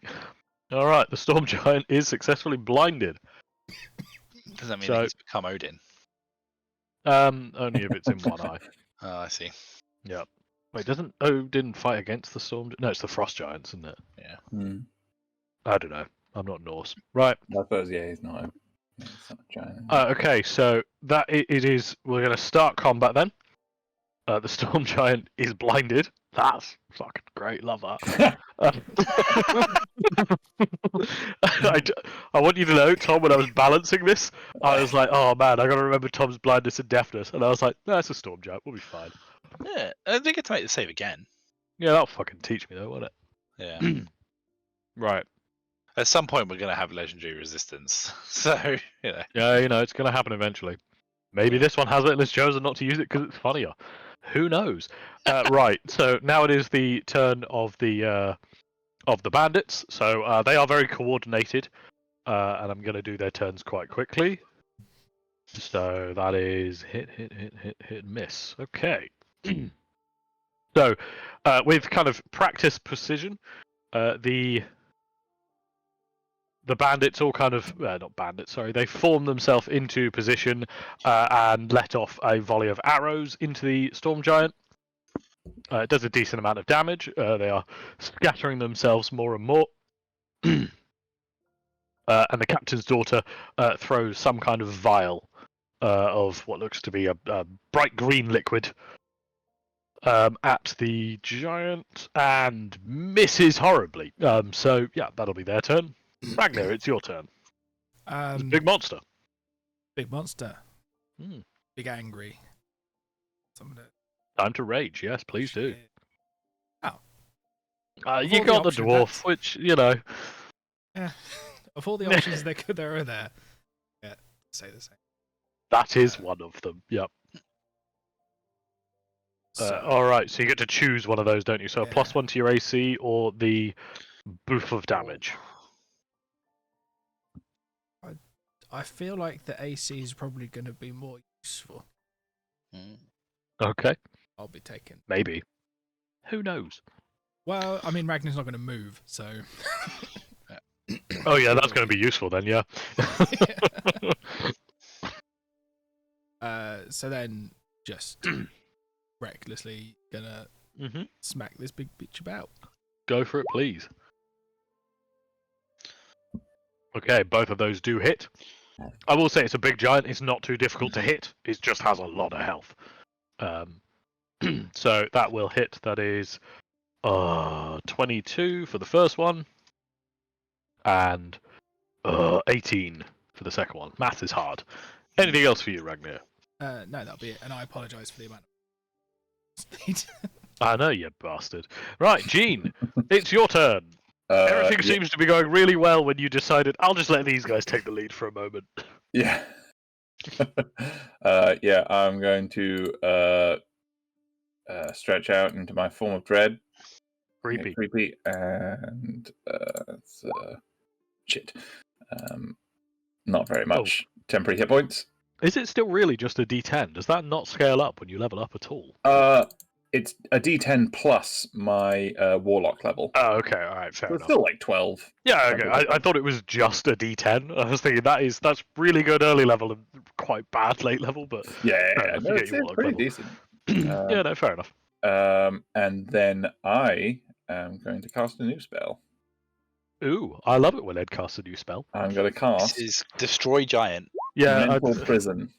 all right, the storm giant is successfully blinded. Does that mean So- that he's become Odin? Only if it's in one eye. Oh, I see. Yep. Wait, doesn't Odin fight against the storm? No, it's the frost giants, isn't it? Hmm. I don't know. I'm not Norse. Right. I suppose he's not a giant. Okay, so that it is. We're going to start combat then. The storm giant is blinded. That's fucking great. Love that. I want you to know, Tom, when I was balancing this, I was like, oh man, I got to remember Tom's blindness and deafness. And I was like, no, it's a storm giant. We'll be fine. Yeah, I think get to make the save again. Yeah, that'll fucking teach me though, won't it? Yeah. Right. At some point, we're going to have legendary resistance. So, you know. Yeah, it's going to happen eventually. Maybe this one has it and has chosen not to use it because it's funnier. Who knows? Right. So now it is the turn of the bandits. So they are very coordinated, and I'm going to do their turns quite quickly. So that is hit, miss. Okay. So with kind of practice precision, the bandits all kind of not bandits, sorry, they form themselves into position and let off a volley of arrows into the storm giant. It does a decent amount of damage. They are scattering themselves more and more. And the captain's daughter throws some kind of vial of what looks to be a bright green liquid at the giant and misses horribly. So yeah, that'll be their turn. Ragnar, it's your turn. It's a big monster. Big monster. Hmm. Big angry. Something to... Time to rage. Yes, please do. Oh. You all the got the options, dwarf, that's- which Yeah. Of all the options there are there. Yeah, say the same. that is one of them. Yep. So, All right, so you get to choose one of those, don't you? So a Yeah. +1 to your AC or the boof of damage. I feel like the AC is probably going to be more useful. Mm. Okay, I'll be taking. maybe. Who knows? Well, I mean, Ragnar's not going to move, so. Oh yeah, that's going to be useful then. Yeah. So then, just recklessly gonna hmm smack this big bitch about. Go for it, please. Okay, both of those do hit. I will say it's a big giant. It's not too difficult to hit. It just has a lot of health. So that will hit. That is 22 for the first one, and 18 for the second one. Math is hard. Anything else for you, Ragnar? No, that'll be it. And I apologise for the amount of speed. I know, you bastard. Right, Gene, it's your turn. Everything yeah, seems to be going really well when you decided, I'll just let these guys take the lead for a moment. yeah. Yeah, I'm going to stretch out into my form of dread. Creepy. Creepy, and shit. Not very much temporary hit points. Is it still really just a D10? Does that not scale up when you level up at all? It's a D10 plus my warlock level. Oh, okay, alright, fair So it's enough. still like 12. Yeah, okay. I thought it was just a D10. I was thinking that's really good early level and quite bad late level, but Yeah, fair enough, no, you get it's your warlock pretty level. decent. Yeah, no, fair enough. And then I am going to cast a new spell. Ooh, I love it when Ed casts a new spell. I'm going to This cast is Destroy Giant. Yeah. Mental Prison.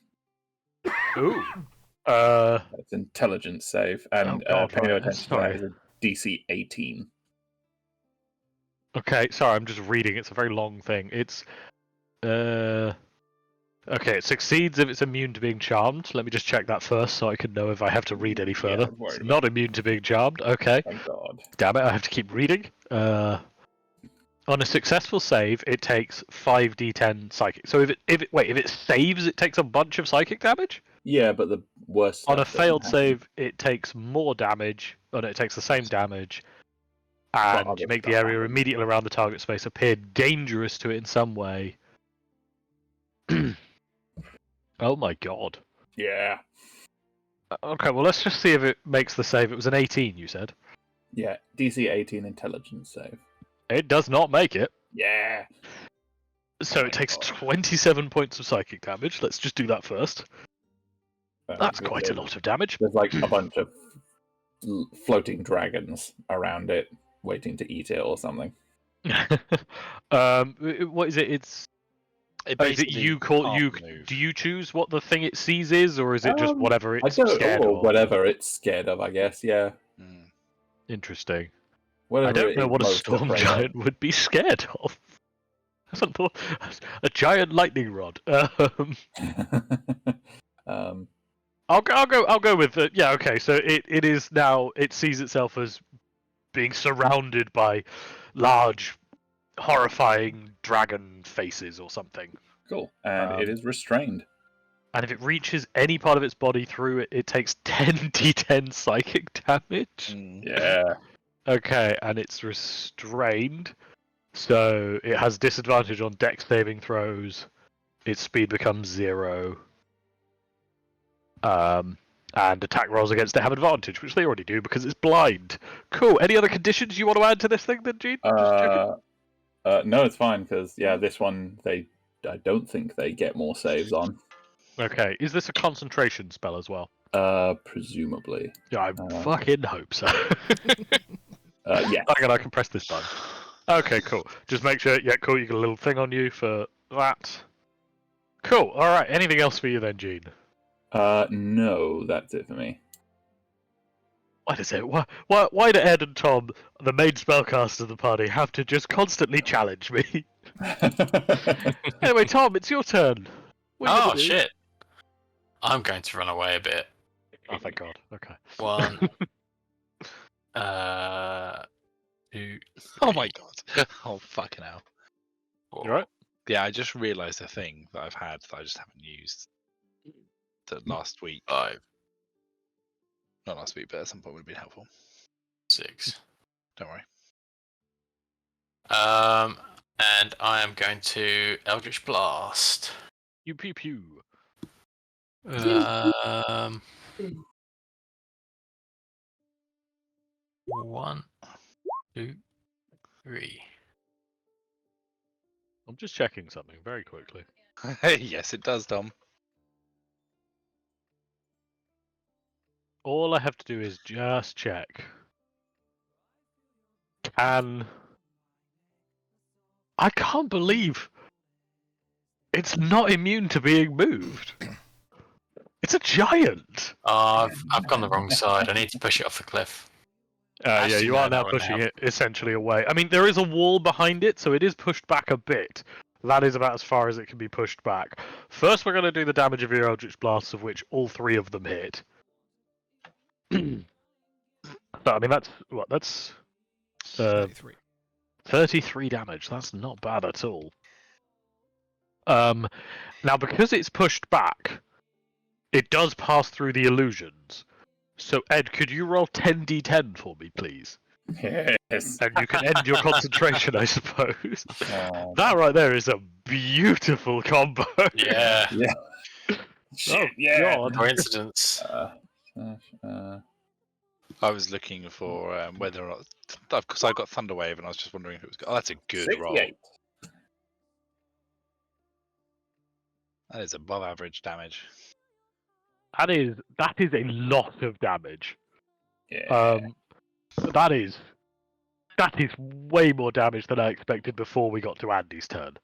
Ooh. That's intelligence save, and God, pay no right, attention to that. sorry. Is a DC 18. Okay, sorry, I'm just reading. It's a very long thing. It's okay, it succeeds if it's immune to being charmed. Let me just check that first so I can know if I have to read any further. I'm worried It's about not immune to being charmed. Okay. Thank God. Damn it, I have to keep reading. On a successful save, it takes 5d10 psychic. So if it saves, it takes a bunch of psychic damage? Yeah, but the worst On a stuff doesn't failed happen. save, it takes more damage. Oh no, it takes the same damage. But And other you make the stuff area happens. immediately around the target space appear dangerous to it in some way. Oh my god. Yeah. Okay, well let's just see if it makes the save. It was an 18, you said. Yeah, DC 18 intelligence save. It does not make it. Yeah. So my it takes God. 27 points of psychic damage. Let's just do that first. That's quite a lot of damage. There's like a bunch of floating dragons around it, waiting to eat it or something. What is it? It's It is it you call can't you? move. Do you choose what the thing it sees is, or is it just whatever I it's don't, scared or of? whatever it's scared of, I guess. Yeah, Mm. Interesting. whatever. I don't it know is what a most storm afraid of. giant would be scared of. A giant lightning rod. um, I'll go with yeah. Okay, so it is now. It sees itself as being surrounded by large, horrifying dragon faces or something. cool, and it is restrained. And if it reaches any part of its body through it, it takes 10d10 psychic damage. Mm. Yeah, Okay, and it's restrained, so it has disadvantage on dex saving throws. Its speed becomes 0. And attack rolls against it have advantage, which they already do because it's blind. Cool. Any other conditions you want to add to this thing, then, Gene? Just checking. no, it's fine because this one I don't think they get more saves on. Okay. Is this a concentration spell as well? Presumably. Yeah, I fucking hope so. Yes. I can press this button. Okay, cool. Just make sure. Yeah, cool. You got a little thing on you for that. Cool. All right. Anything else for you then, Gene? No, that's it for me. Why does it? Why do Ed and Tom, the main spellcasters of the party, have to just constantly challenge me? Anyway, Tom, it's your turn. What are you Oh gonna do? shit! I'm going to run away a bit. Oh, thank God. Okay. 1, 2. Oh my god. Oh fucking hell. Four. You alright? Yeah, I just realised a thing that I've had that I just haven't used. That last week. 5, Not last week, but at some point would have been helpful. 6, Don't worry. And I am going to Eldritch Blast. You pew pew. 1, 2, 3. I'm just checking something very quickly. Yes, it does, Dom. All I have to do is just check. I can't believe it's not immune to being moved. It's a giant. I've gone the wrong side. I need to push it off the cliff. Yeah, Actually, you no, are that now wouldn't pushing help. it essentially away. I mean, there is a wall behind it, so it is pushed back a bit. That is about as far as it can be pushed back. First, we're going to do the damage of your Eldritch Blasts, of which all 3 of them hit. So, I mean, that's what? That's 33. 33 damage. That's not bad at all. Now, because it's pushed back, it does pass through the illusions. So, Ed, could you roll 10d10 for me, please? Yes. And you can end your concentration, I suppose. Oh, That right there is a beautiful combo. Yeah. shit, Oh, yeah. God. Coincidence. I was looking for whether or not, because I got Thunderwave, and I was just wondering if it was. Oh, that's a good roll. 68. That is above average damage. That is a lot of damage. Yeah. That is way more damage than I expected before we got to Andy's turn.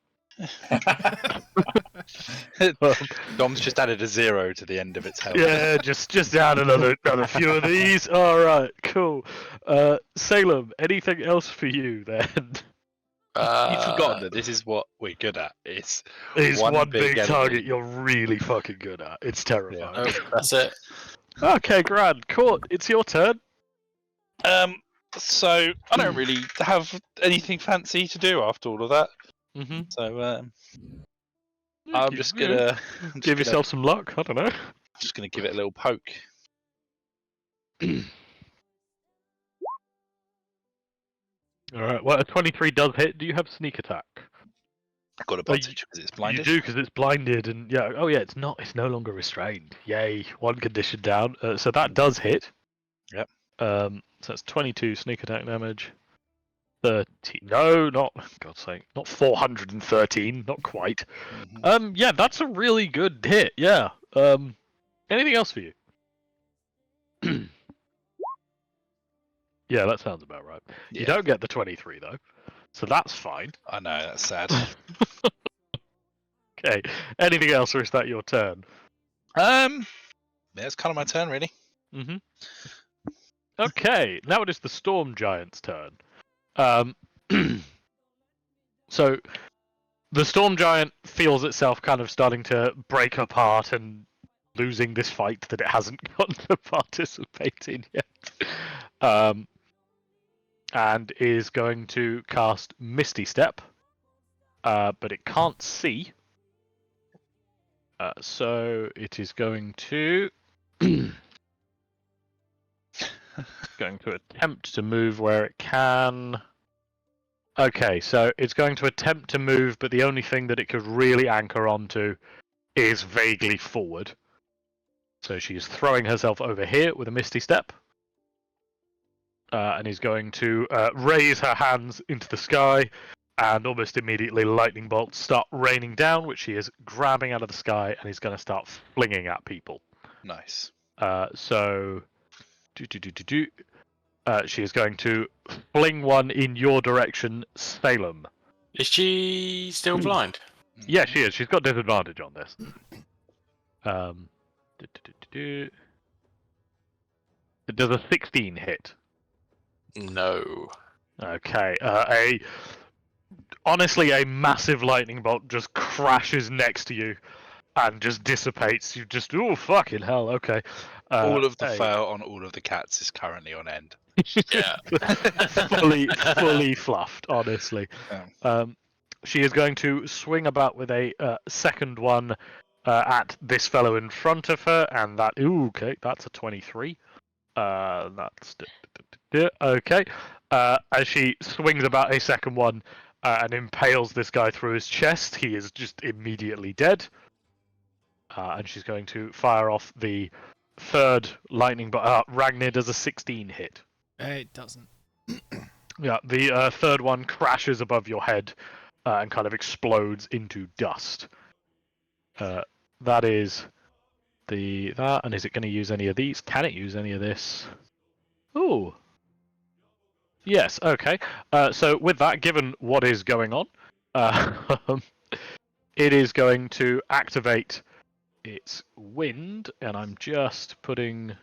Dom's just added a 0 to the end of its health. Yeah, just add another few of these. All right, cool. Salem, anything else for you then? You've forgotten that this is what we're good at. It's One big enemy. target you're really fucking good at. It's terrifying. Oh, that's it. Okay, grand. Court, it's your turn. So I don't really have anything fancy to do after all of that. Mm-hmm. So I'm just gonna give yourself some luck. I don't know. just gonna give it a little poke. All right. Well, a 23 does hit. Do you have sneak attack? I've got advantage because it's blinded. You do because it's blinded, and yeah. Oh yeah, it's not. It's no longer restrained. Yay! One condition down. So that does hit. Yep. So that's 22 sneak attack damage. 30. No, not. God's sake, not 413. Not quite. Mhm. Yeah, that's a really good hit. Yeah. Anything else for you? Yeah, that sounds about right. Yeah. You don't get the 23 though, so that's fine. I know, that's sad. Okay. Anything else, or is that your turn? Yeah, it's kind of my turn, really. Mm-hmm. Okay, now it is the Storm Giant's turn. So the Storm Giant feels itself kind of starting to break apart and losing this fight that it hasn't gotten to participate in yet. And is going to cast Misty Step, but it can't see. So it is going to attempt to move where it can. Okay, so it's going to attempt to move, but the only thing that it could really anchor onto is vaguely forward. So she is throwing herself over here with a Misty Step. And is going to raise her hands into the sky, and almost immediately lightning bolts start raining down, which she is grabbing out of the sky, and is going to start flinging at people. Nice. So, she is going to fling one in your direction, Salem. Is she still blind? Yeah, she is. She's got disadvantage on this. Does a 16 hit? No. Okay. Honestly, a massive lightning bolt just crashes next to you and just dissipates. You just, oh, fucking hell, okay. All of the fur on all of the cats is currently on end. Yeah. fully fluffed, honestly. Yeah. She is going to swing about with a second one at this fellow in front of her, and that, okay, that's a 23. That's okay. as she swings about a second one and impales this guy through his chest. He is just immediately dead. And she's going to fire off the third lightning. But Ragnir does a 16 hit. It doesn't. Yeah, the third one crashes above your head and kind of explodes into dust. That is that. And is it going to use any of these? Can it use any of this? Ooh. Yes, okay. So with that, given what is going on, it is going to activate its wind, and I'm just putting...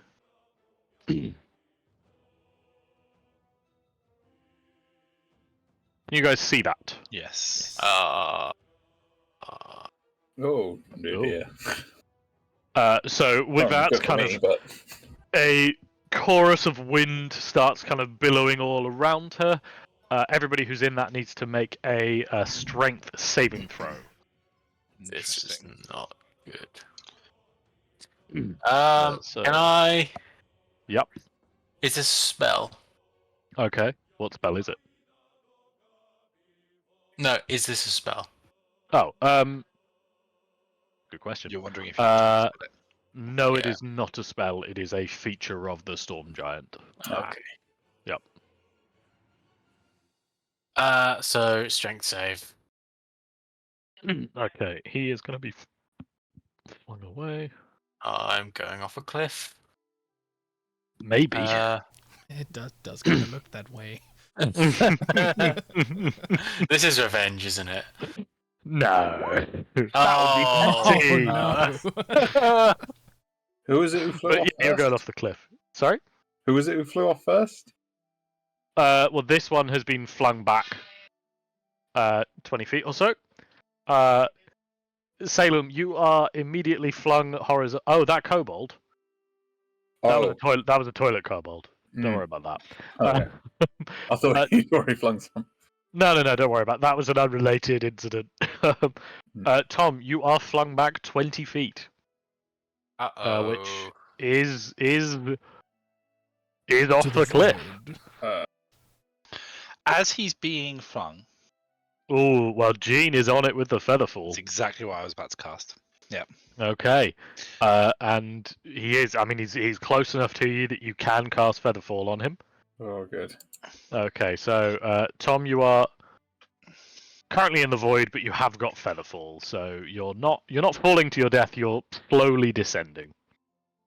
You guys see that? Yes. Oh, dear. So with that, kind of a chorus of wind starts kind of billowing all around her. Everybody who's in that needs to make a strength saving throw. This is Interesting. not good. So- Can I? Yep. Is this a spell? Okay. What spell is it? No, is this a spell? Oh, good question. You're wondering if you Uh, can No, it Yeah. is not a spell. It is a feature of the Storm Giant. Okay. Yep. So strength save. Okay, he is going to be flung away. I'm going off a cliff. Maybe. It does kind of look that way. This is revenge, isn't it? No. Oh, petty. no. Who was it who flew But off yeah, you're going first? off the cliff. Sorry? Who was it who flew off first? Well, this one has been flung back 20 feet or so. Salem, you are immediately flung horizontal. Oh, that kobold. That was a toilet. That was a toilet kobold. Don't worry about that. Okay. I thought he'd already flung some. No, don't worry about that. That was an unrelated incident. Tom, you are flung back 20 feet. Uh-oh. Which is off To the cliff. void. As he's being flung, Oh, well, Gene is on it with the featherfall. that's exactly what I was about to cast. Okay, and he is. I mean, he's close enough to you that you can cast featherfall on him. Oh, good. Okay, so Tom, you are currently in the void, but you have got featherfall, so you're not falling to your death. You're slowly descending.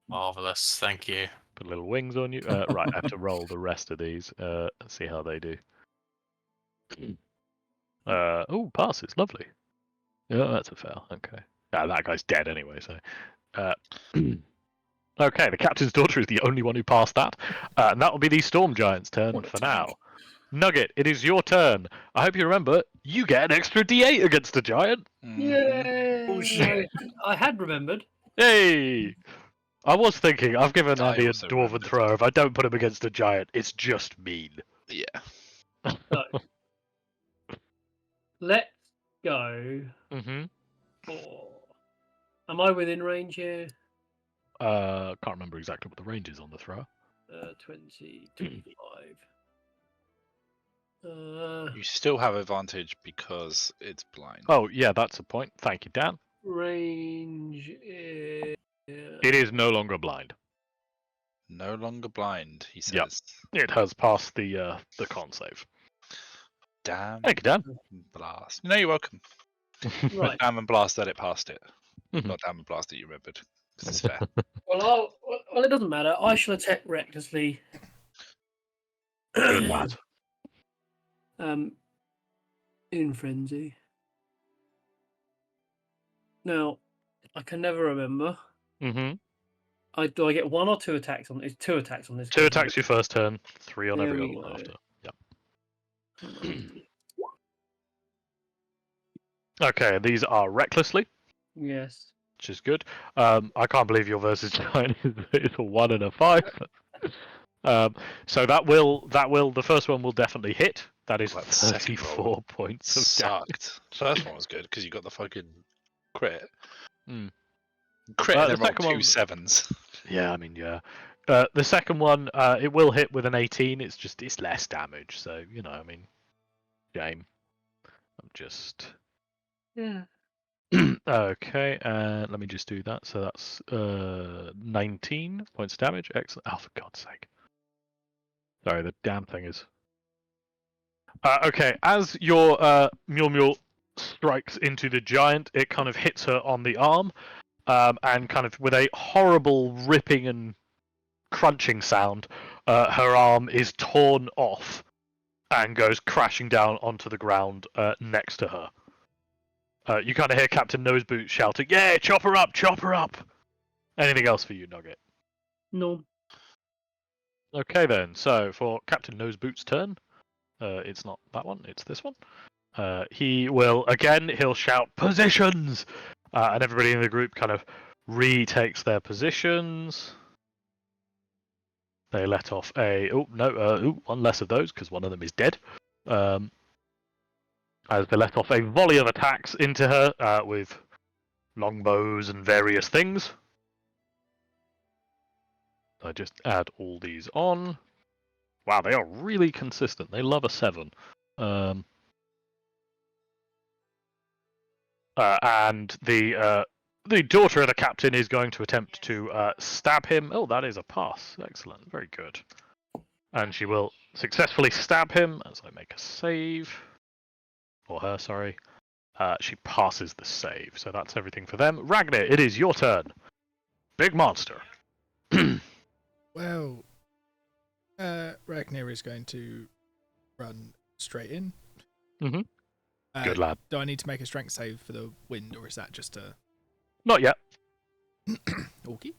Marvelous, thank you. Put little wings on you. Right, I have to roll the rest of these. Let's see how they do. Oh, passes. Lovely. Yeah, that's a fail. Okay. That guy's dead anyway, so. Okay, the captain's daughter is the only one who passed that. And that will be the Storm Giant's turn What a for tank. now. Nugget, it is your turn. I hope you remember, you get an extra D8 against a giant. Yay! Oh, shit. I had remembered. Hey! I was thinking, I've given I Andy a also dwarven remembered. throw. If I don't put him against a giant, it's just mean. Yeah. Let's go Mm-hmm. for. Am I within range here? Can't remember exactly what the range is on the throw. 20, 25. You still have advantage because it's blind. Oh, yeah, that's a point. Thank you, Dan. Range is. It is no longer blind. No longer blind, he says. Yep. It has passed the con save. Damn Thank you, Dan. blast. No, you're welcome. Right. Damn and blast that it passed it. Mhm. Not damn and blast that you remembered. Because it's fair. Well, it doesn't matter. I shall attack recklessly. Good lad. In frenzy. Now, I can never remember. Mm-hmm. Do I get one or two attacks on? It's two attacks on this. Two one, attacks your first turn, 3 on There every we other one go. after. Yep. isn't it? Okay, these are recklessly, Yes. which is good. I can't believe your versus giant is a 1 and a 5. So that will the first one will definitely hit. That is Like the second 34 roll points of damage. Sucked. First one was good because you got the fucking crit. Hmm. Crit The and then rolled second two one- sevens. Yeah, I mean, yeah. The second one, it will hit with an 18. It's less damage. So I mean, game. I'm just. Yeah. Okay, let me just do that. So that's 19 points of damage. Excellent. Oh, for God's sake. Sorry, the damn thing is. Okay, as your Mule strikes into the giant, it kind of hits her on the arm, and kind of with a horrible ripping and crunching sound, her arm is torn off and goes crashing down onto the ground next to her. You kind of hear Captain Noseboot shouting, "Yeah, chop her up, chop her up!" Anything else for you, Nugget? No. Okay then, so for Captain Noseboot's turn, it's not that one, it's this one. He'll shout, "Positions!" And everybody in the group kind of retakes their positions. They let off one less of those, because one of them is dead. As they let off a volley of attacks into her with longbows and various things. I just add all these on. Wow, they are really consistent. They love a 7. And the daughter of the captain is going to attempt to stab him. Oh, that is a pass. Excellent. Very good. And she will successfully stab him as I make a save. Or her, sorry. She passes the save. So that's everything for them. Ragnar, it is your turn. Big monster. Well, Ragnar is going to run straight in. Mhm. Good lad. Do I need to make a strength save for the wind, or is that just a... Not yet. Okay.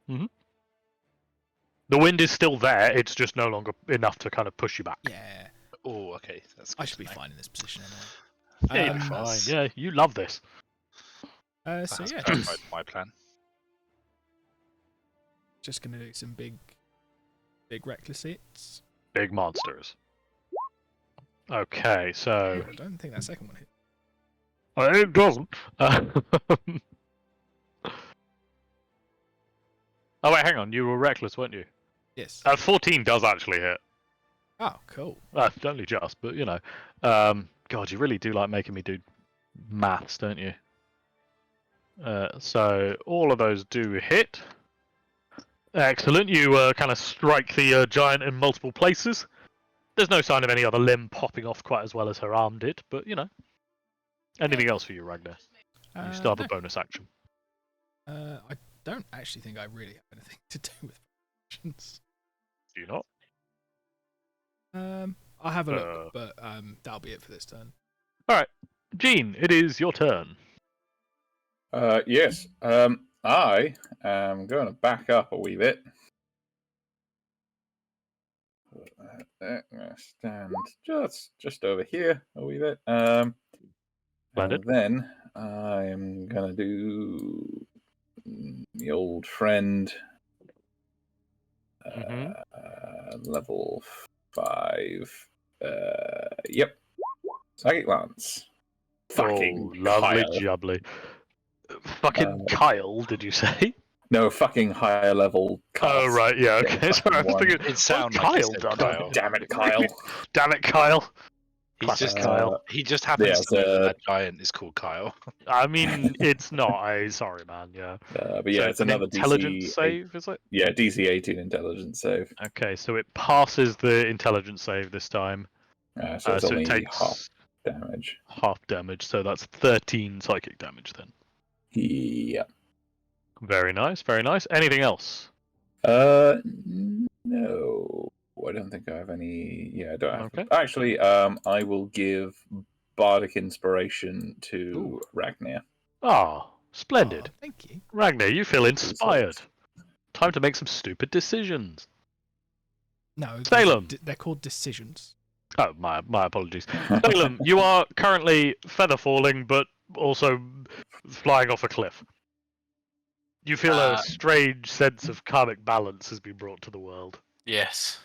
The wind is still there. It's just no longer enough to kind of push you back. Yeah. Oh, okay. That's I good should to be know. fine in this position anyway. Yeah, you'll be fine. Yeah, you love this. So That's yeah, clarified my plan. just going to do some big reckless hits. Big monsters. Okay, so I don't think that second one hit. it doesn't. Oh wait, hang on. You were reckless, weren't you? Yes. 14 does actually hit. Oh, cool. Only just, but God, you really do like making me do maths, don't you? So all of those do hit. Excellent. You kind of strike the giant in multiple places. There's no sign of any other limb popping off quite as well as her arm did, but anything else for you, Ragnar? You still have a bonus action. I don't actually think I really have anything to do with actions. Do you not? I'll have a look, but that'll be it for this turn. All right, Gene, it is your turn. Yes. I am going to back up a wee bit. Stand just over here a wee bit. Splendid. And then I'm gonna do the old friend. Level 5. Yep. Psychic Lance. Fucking lovely Kyle. jubbly. Fucking Kyle, did you say? No, fucking higher level. Oh right, yeah, Yeah, okay. Sorry, I was fucking thinking, It sounds what's like Kyle he said done? Kyle. Damn it, Kyle. Damn it, Kyle. He's Classic just Kyle. He just happens yeah, to know that so- that giant is called Kyle. I mean, it's not. Sorry, man. Yeah. But yeah, So it's an another intelligence DC. save, is it? Yeah, DC 18 intelligence save. Okay, so it passes the intelligence save this time. So it's So only it takes half damage. half damage. So that's 13 psychic damage then. Yeah. Very nice. Very nice. Anything else? No. I don't think I have any. Yeah, I don't have. Okay. Actually, I will give Bardic Inspiration to Ooh. Ragnar. Ah, splendid. Oh, thank you. Ragnar, you feel inspired. Results. Time to make some stupid decisions. No, Salem. they're called decisions. Oh, my apologies. Salem, you are currently feather falling, but also flying off a cliff. You feel a strange sense of karmic balance has been brought to the world. Yes.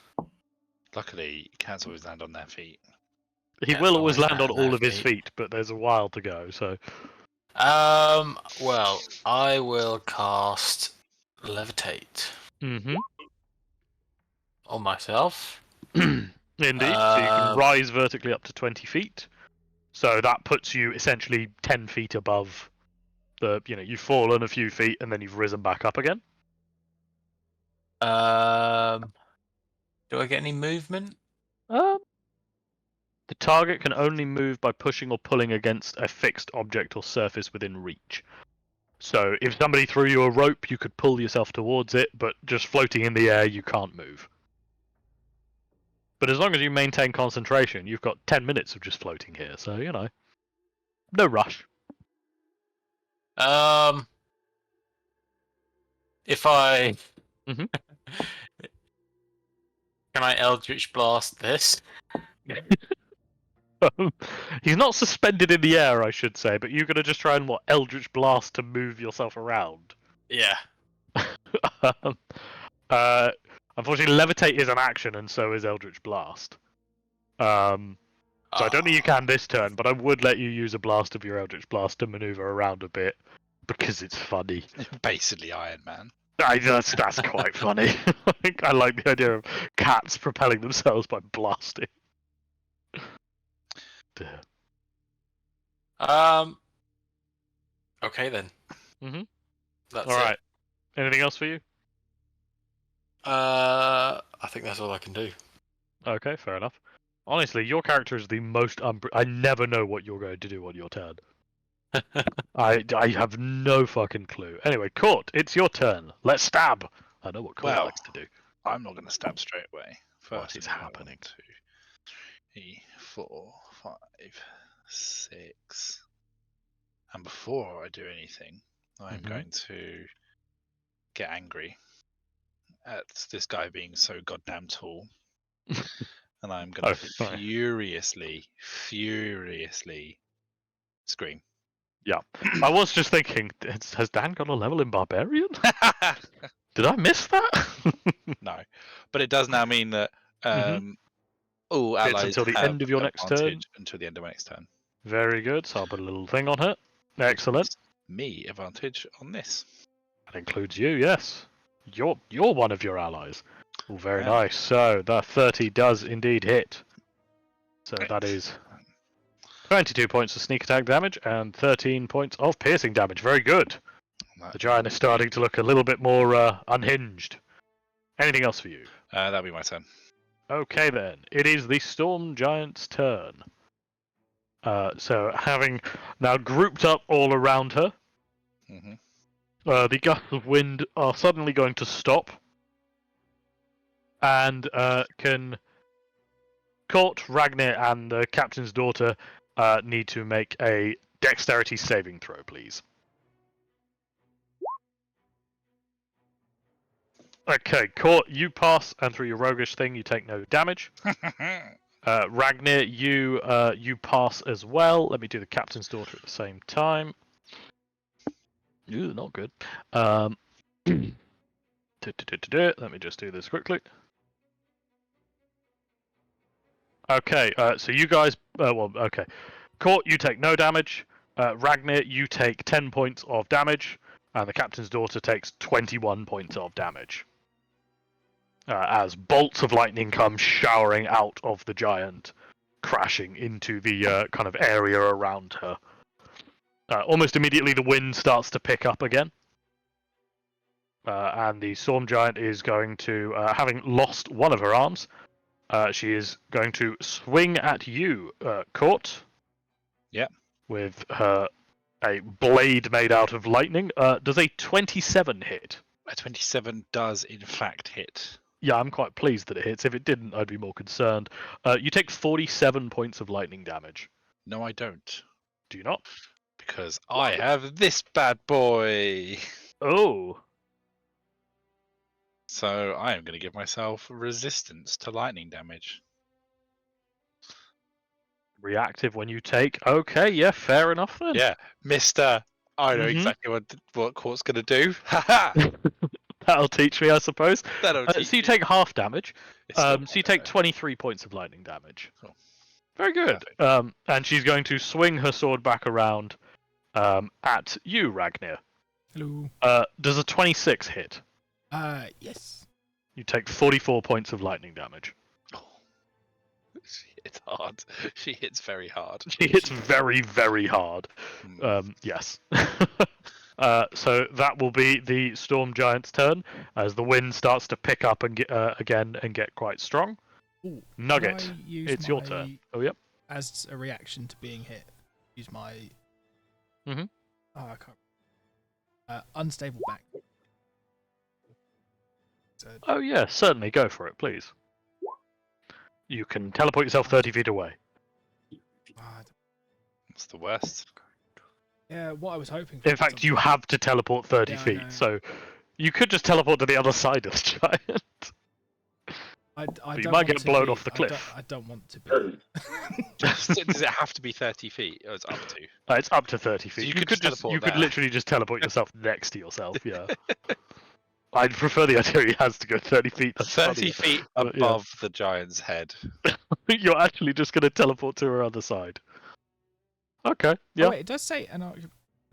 Luckily, cats always land on their feet. He Cats will always always land on land on all their of his feet. feet, but there's a while to go. So, Well, I will cast Levitate. mm-hmm. on myself. Indeed. So you can Um, rise vertically up to 20 feet. So that puts you essentially 10 feet above the. You've fallen a few feet and then you've risen back up again. do I get any movement? The target can only move by pushing or pulling against a fixed object or surface within reach. So if somebody threw you a rope, you could pull yourself towards it, but just floating in the air, you can't move. But as long as you maintain concentration, you've got 10 minutes of just floating here, so, no rush. If I Mhm. can I Eldritch Blast this? He's not suspended in the air, I should say, but you're going to just try and, Eldritch Blast to move yourself around. Yeah. Unfortunately, Levitate is an action, and so is Eldritch Blast. So I don't think you can this turn, but I would let you use a blast of your Eldritch Blast to maneuver around a bit, because it's funny. Basically, Iron Man. That's quite funny. I like the idea of cats propelling themselves by blasting. Dear. Okay then. Mhm. That's All it. right. Anything else for you? I think that's all I can do. Okay, fair enough. Honestly, your character is the most I never know what you're going to do on your turn. I have no fucking clue. Anyway, Court, it's your turn. Let's stab. I know what Court Well, likes to do. I'm not going to stab straight away. What is of all, happening? 1, 2, 3, 4, 5, 6. And before I do anything, I'm Mhm. going to get angry at this guy being so goddamn tall. And I'm going to sorry. furiously scream. Yeah. I was just thinking, has Dan got a level in Barbarian? Did I miss that? No, but it does now mean that all It's allies until the have end of your next turn. advantage until the end of my next turn. Very good. So I'll put a little thing on her. Excellent. Me advantage on this. That includes you, yes. You're one of your allies. Oh, very Yeah. nice. So that 30 does indeed hit. So that is 22 points of sneak attack damage and 13 points of piercing damage. Very good. The giant is starting to look a little bit more unhinged. Anything else for you? That'll be my turn. Okay then. It is the storm giant's turn. So having now grouped up all around her, hmm the gusts of wind are suddenly going to stop, and can Court, Ragnar, and the captain's daughter need to make a dexterity saving throw, please. Okay, Court, you pass, and through your roguish thing, you take no damage. Ragnar, you pass as well. Let me do the captain's daughter at the same time. Ooh, not good. Let me just do this quickly. Okay, so you guys, okay. Court, you take no damage. Ragnar, you take 10 points of damage, and the captain's daughter takes 21 points of damage. As bolts of lightning come showering out of the giant, crashing into the kind of area around her. Almost immediately, the wind starts to pick up again. And the storm giant is going to, having lost one of her arms, she is going to swing at you, Court. Yep. With a blade made out of lightning. Does a 27 hit? A 27 does in fact hit. Yeah, I'm quite pleased that it hits. If it didn't, I'd be more concerned. You take 47 points of lightning damage. No, I don't. Do you not? Because I have this bad boy. Oh. So I am going to give myself resistance to lightning damage. Reactive when you take. Okay, yeah, fair enough then. Yeah, Mister. I know Mhm. exactly what Court's going to do. Haha. That'll teach me, I suppose. That'll So you take half damage. It's still So you take 23 points of lightning damage. Cool. Very good. And she's going to swing her sword back around at you, Ragnar. Hello. Does a 26 hit? Yes. You take 44 points of lightning damage. She hits hard. She hits very hard. She hits very, very hard. Yes. So that will be the Storm Giant's turn as the wind starts to pick up and get again and get quite strong. Ooh, Nugget, can I use it's your my- turn. Oh, yep. As a reaction to being hit, use my. Mhm. Oh, I can't. Unstable back. So, Oh, yeah, certainly. Go for it, please. You can teleport yourself 30 feet away. It's the worst. yeah, what I was hoping for. In was fact, you something- have to teleport 30 Yeah, I feet, know. so you could just teleport to the other side of the giant. I you don't might want get to blown be- off the cliff. I don't want to be. Does it have to be 30 feet? Or it's up to? It's up to 30 feet. you you could could just just you teleport could there. literally just teleport yourself next to yourself. Yeah. I'd prefer the idea he has to go 30 feet. That's 30 funnier. feet But, yeah. above the giant's head. You're actually just going to teleport to her other side. Okay. Yeah. Oh, wait, it does say. Can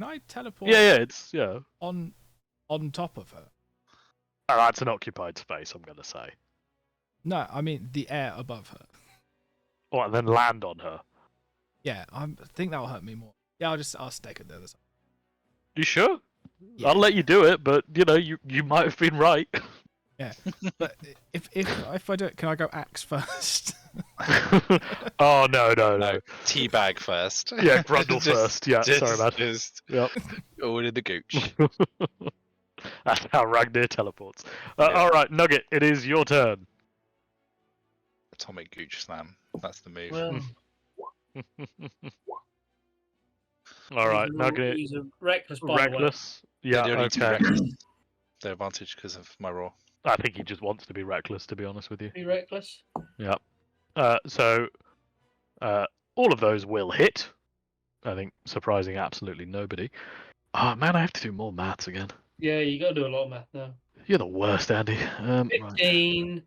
I teleport? Yeah. It's On top of her. Oh, that's an occupied space. I'm going to say. No, I mean the air above her. Or and then land on her. Yeah, I think that'll hurt me more. Yeah, I'll stake at the other side. You sure? Yeah. I'll let you do it, but you might have been right. But if I do it, can I go axe first? Oh no. No, teabag first. Yeah, Grundle Just- first. Yeah, sorry, just- man. Just Yep. all in the gooch. That's how Ragnir teleports. Yeah. All right, Nugget, it is your turn. Atomic gooch slam. That's the move. Well, All right, he's a- Nugget, He's a reckless by the way. reckless. Yeah, they don't need to be okay. reckless. Their advantage because of my roll. I think he just wants to be reckless, to be honest with you. Be reckless. So, all of those will hit. I think surprising absolutely nobody. Oh man, I have to do more maths again. Yeah, you got to do a lot of math now. You're the worst, Andy. Right. 15.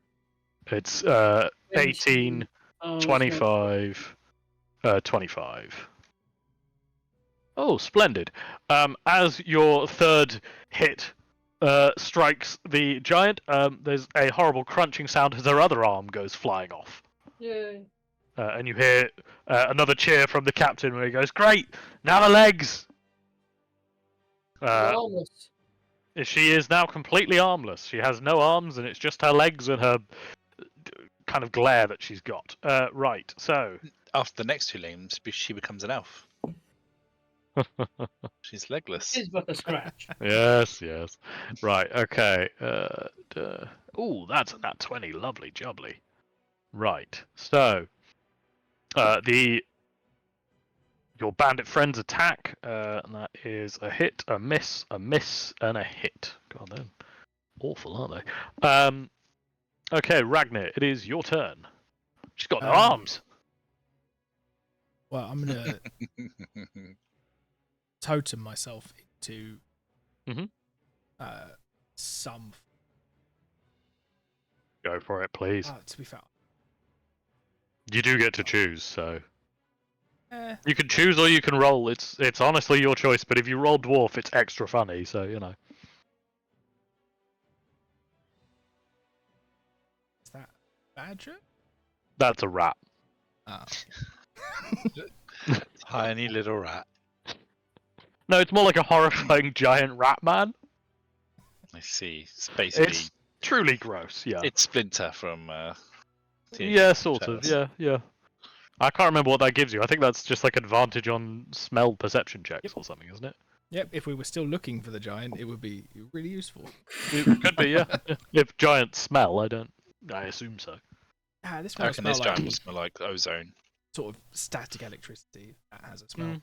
It's 18, Oh, that's 25, 25. Oh, splendid. As your third hit strikes the giant, there's a horrible crunching sound as her other arm goes flying off. not- Yay. And you hear another cheer from the captain where he goes, "Great! Now the legs!" Marvelous. She is now completely armless. She has no arms, and it's just her legs and her kind of glare that she's got. Right, so... After the next two limbs, she becomes an elf. She's legless. It's but a scratch. Yes. Right, okay. Oh, that's a nat 20. Lovely jubbly. Right, so... Your bandit friend's attack, and that is a hit, a miss, and a hit. God, they're awful, aren't they? Okay, Ragnir, it is your turn. She's got no arms. Well, I'm gonna totem myself into Mhm. some. Go for it, please. To be fair, You do get to choose, so eh, you can choose or you can roll. It's honestly your choice. But if you roll dwarf, it's extra funny. So is that badger? that's a rat. Oh. Tiny little rat. No, it's more like a horrifying giant rat man. I see. It's basically It's truly gross. Yeah. it's Splinter from. Teenage Yeah, Mutant sort of. Turtles. Yeah. I can't remember what that gives you. I think that's just like advantage on smell perception checks or something, isn't it? Yep. If we were still looking for the giant, it would be really useful. It could be, yeah. If giants smell, I assume so. This I one reckon smell this like giant will smell like ozone. sort of static electricity that has a smell.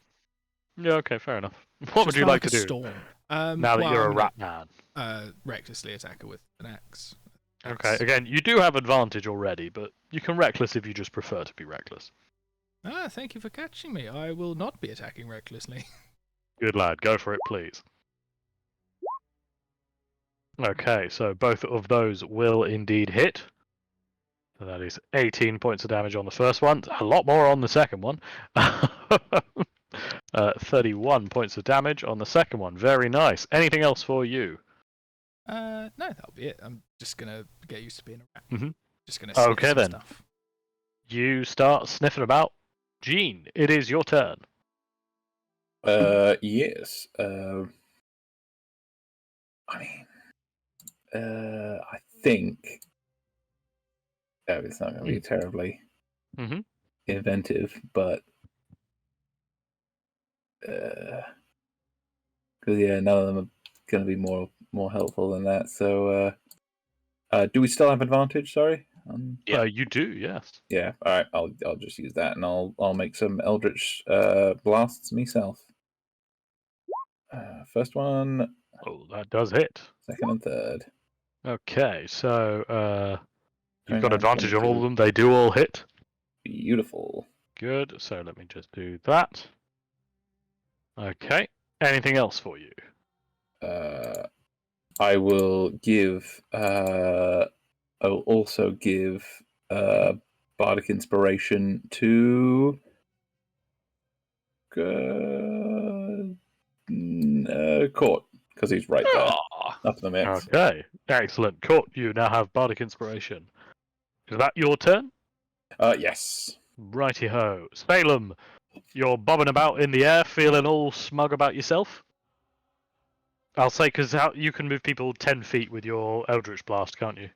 Yeah, okay, fair enough. What would Just you smell like to a do Storm. now that well, you're a I'm rat man? gonna, recklessly attack her with an axe. Okay, again, you do have advantage already, but you can reckless if you just prefer to be reckless. Thank you for catching me. I will not be attacking recklessly. Good lad, go for it, please. Okay, so both of those will indeed hit. So that is 18 points of damage on the first one, a lot more on the second one. 31 points of damage on the second one. Very nice. Anything else for you? No, that'll be it. I'm just gonna get used to being a rat. Mhm. Just gonna Okay, sniff some then. stuff. You start sniffing about. Gene, it is your turn. Yes. I mean, I think it's not going to be terribly Mhm. inventive, but because none of them are going to be more helpful than that. So, do we still have advantage? Sorry. Yeah. You do, yes. Yeah. All right. I'll just use that, and I'll make some Eldritch blasts myself. First one, Oh, that does hit. second, and third. Okay, so you've got 29, advantage on all of 22. them. They do all hit. Beautiful. Good. So let me just do that. Okay. Anything else for you? I will give. I will also give bardic inspiration to Court because he's right there, up in the mix. Okay. Excellent. Court, you now have bardic inspiration. Is that your turn? Yes. Righty ho. Salem, you're bobbing about in the air, feeling all smug about yourself. I'll say because you can move people 10 feet with your Eldritch Blast, can't you?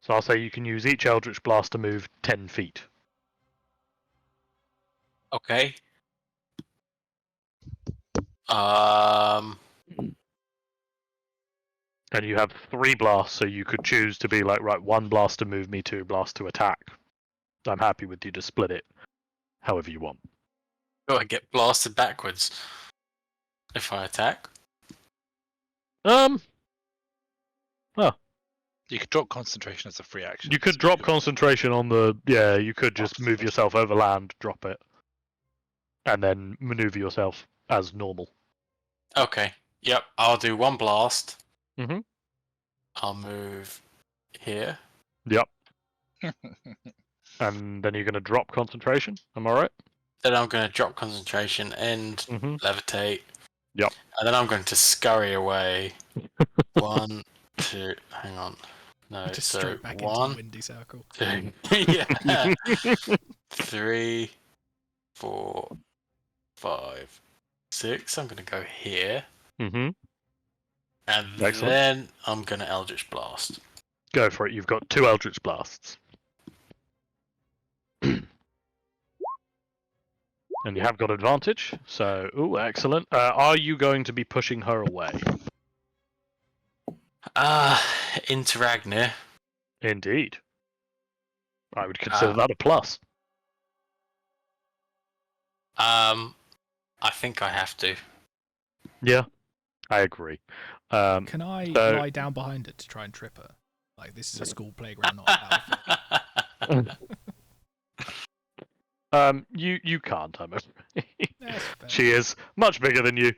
So I'll say you can use each Eldritch Blast to move 10 feet. Okay. Um. And you have 3 blasts, so you could choose to be like, right, 1 blast to move me, 2 blasts to attack. I'm happy with you to split it however you want. Do I get blasted backwards if I attack? You could drop concentration as a free action. You could drop concentration on the... Yeah, you could just move yourself over land, drop it, and then maneuver yourself as normal. Okay. Yep. I'll do 1 blast. Mhm. I'll move here. Yep. And then you're going to drop concentration, am I right? Then I'm going to drop concentration and Mhm. levitate. Yep. And then I'm going to scurry away. 1, 2. Hang on. No. Just so straight back into 1, the windy circle. 2. Yeah. 3, 4, 5, 6. I'm going to go here. Mhm. And Excellent. then I'm going to Eldritch Blast. Go for it. You've got 2 Eldritch Blasts. And you have got advantage, so excellent. Are you going to be pushing her away? Into Ragnar. Indeed. I would consider that a plus. I think I have to. Yeah, I agree. Can I so- lie down behind her to try and trip her? Like, this is a school playground, not a battlefield. You can't, I'm afraid. That's fair. She is much bigger than you.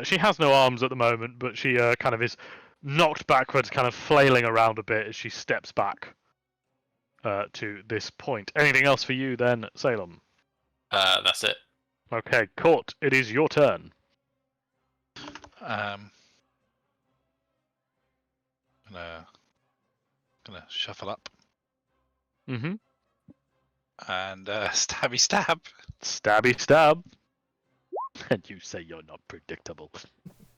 She has no arms at the moment, but she kind of is knocked backwards, kind of flailing around a bit as she steps back to this point. Anything else for you then, Salem? That's it. Okay, Court, it is your turn. Gonna shuffle up Mm-hmm. and stabby stab. Stabby stab. And you say you're not predictable.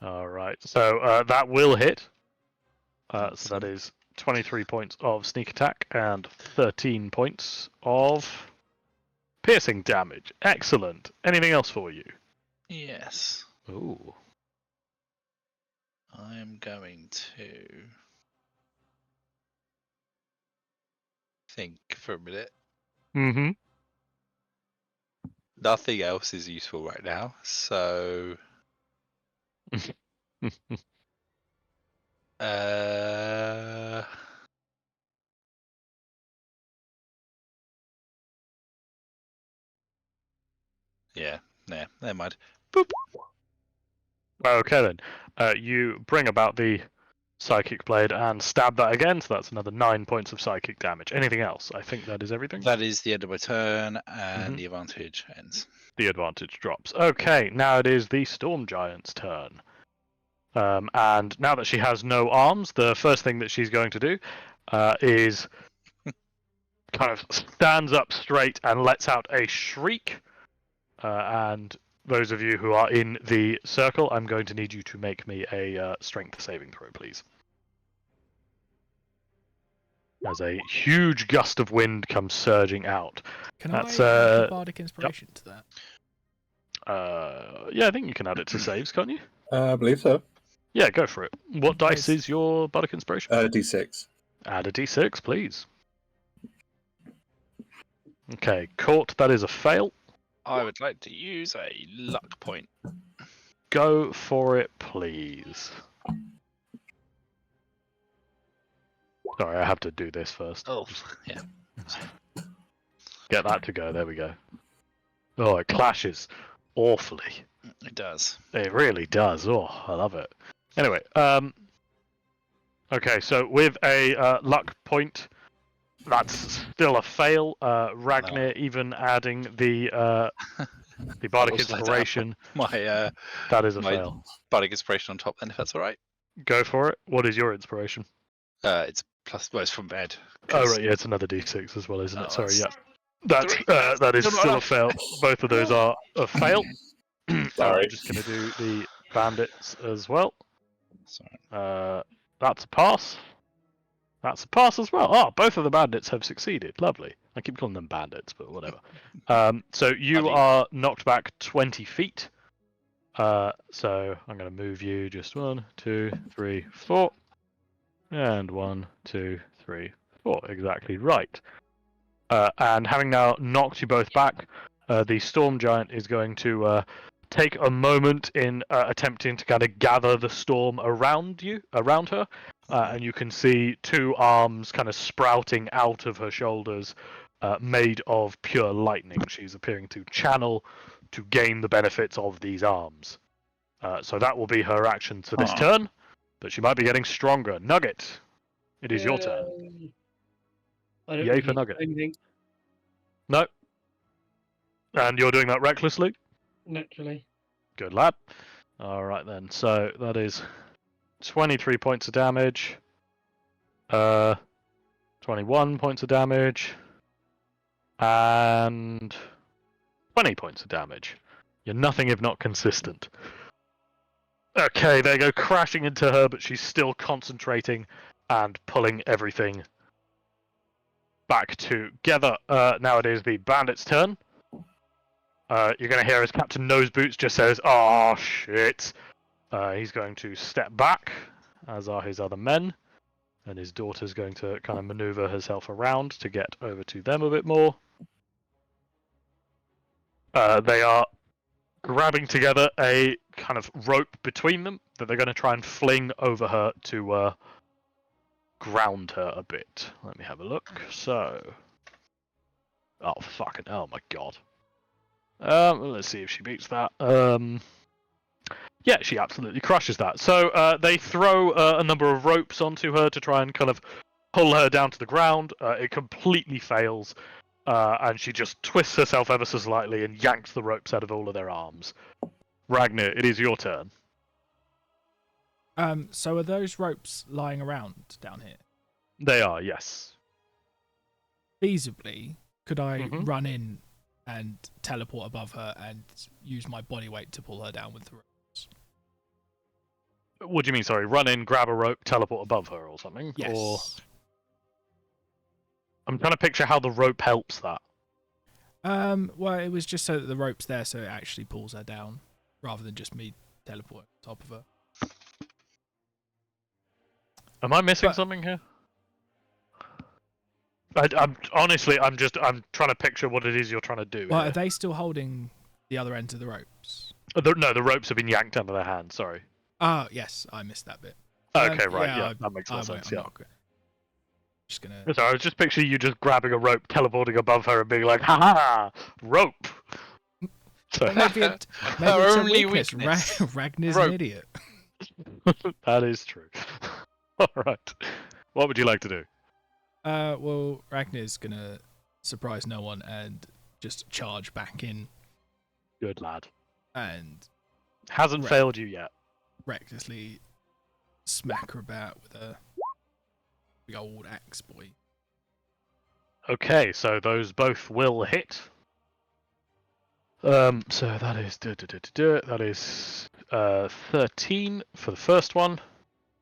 All right, so that will hit. So that is 23 points of sneak attack and 13 points of piercing damage. Excellent. Anything else for you? Yes, Ooh. I am going to think for a minute. Mm-hmm. Nothing else is useful right now, so yeah, nah, never mind. Boop. Okay then. You bring about the psychic blade and stab that again, so that's another 9 points of psychic damage. Anything else? I think that is everything. That is the end of my turn, and Mhm. the advantage ends. The advantage drops. Okay, now it is the Storm Giant's turn. And now that she has no arms, the first thing that she's going to do is kind of stands up straight and lets out a shriek. And those of you who are in the circle, I'm going to need you to make me a strength saving throw, please. As a huge gust of wind comes surging out. Can That's, I add the bardic inspiration to that? Yeah, I think you can add it to saves, can't you? I believe so. Yeah, go for it. What dice It's- is your bardic inspiration? D6. Add a d6, please. Okay, Court, that is a fail. I would like to use a luck point. Go for it, please. Sorry, I have to do this first. Oh, yeah. Get that to go. There we go. Oh, it clashes awfully. It does. It really does. Oh, I love it. Anyway, okay, so with a luck point, that's still a fail. Ragnar even adding the bardic was like that. inspiration. My That is a my- fail. bardic inspiration on top, then, if that's all right. Go for it. What is your inspiration? It's plus. Well, it's from bed. Oh 'cause- right, yeah, it's another d6 as well, isn't it? Oh, Sorry, that's yeah. That's three. that is Still not still a enough. fail. Both of those are a fail. Sorry. I'm just gonna do the bandits as well. Sorry. That's a pass. That's a pass as well. Oh, both of the bandits have succeeded. Lovely. I keep calling them bandits, but whatever. So you Buddy. are knocked back 20 feet. So I'm going to move you just 1, 2, 3, 4. And 1, 2, 3, 4. Exactly right. And having now knocked you both back, the Storm Giant is going to take a moment in attempting to kind of gather the storm around her. And you can see two arms kind of sprouting out of her shoulders, made of pure lightning. She's appearing to channel to gain the benefits of these arms. So that will be her action to this turn, but she might be getting stronger. Nugget, it is your turn. Yay. I don't Yay really for do Nugget. anything, No. And you're doing that recklessly? naturally. Good lad. Alright then, so that is 23 points of damage. 21 points of damage. And 20 points of damage. You're nothing if not consistent. Okay, they go crashing into her, but she's still concentrating and pulling everything back together. Now it is the bandit's turn. You're going to hear as Captain Noseboots just says, "Oh shit." He's going to step back, as are his other men, and his daughter's going to kind of maneuver herself around to get over to them a bit more. They are grabbing together a kind of rope between them that they're going to try and fling over her to ground her a bit. Let me have a look. So, oh fucking hell, my god. Let's see if she beats that. Yeah, she absolutely crushes that. So they throw a number of ropes onto her to try and kind of pull her down to the ground. It completely fails, and she just twists herself ever so slightly and yanks the ropes out of all of their arms. Ragnar, it is your turn. So are those ropes lying around down here? They are, yes. Feasibly, could I Mhm. run in and teleport above her and use my body weight to pull her down with the ropes? What do you mean, sorry? Run in, grab a rope, teleport above her or something? Yes. Or I'm trying to picture how the rope helps that. Well, it was just so that the rope's there, so it actually pulls her down, rather than just me teleporting on top of her. Am I missing But- something here? I'm honestly, I'm trying to picture what it is you're trying to do. Well, here. are they still holding the other end of the ropes? No, the ropes have been yanked out of their hands. Sorry. Oh, yes, I missed that bit. Okay, right. yeah, Yeah, I- that makes more I'm sense. I'm Yeah. not good. Just gonna. So I was just picturing you just grabbing a rope, teleporting above her, and being like, "Ha ha, rope." So, Maybe, Our it's a only weakness. weakness. Ragnar's Rope. an idiot. that is true. All right. What would you like to do? Well, Ragnar's gonna surprise no one and just charge back in Good lad. and Hasn't Right. failed you yet. recklessly smack her about with a big old axe, boy. Okay, so those both will hit. So that is that is 13 for the first one,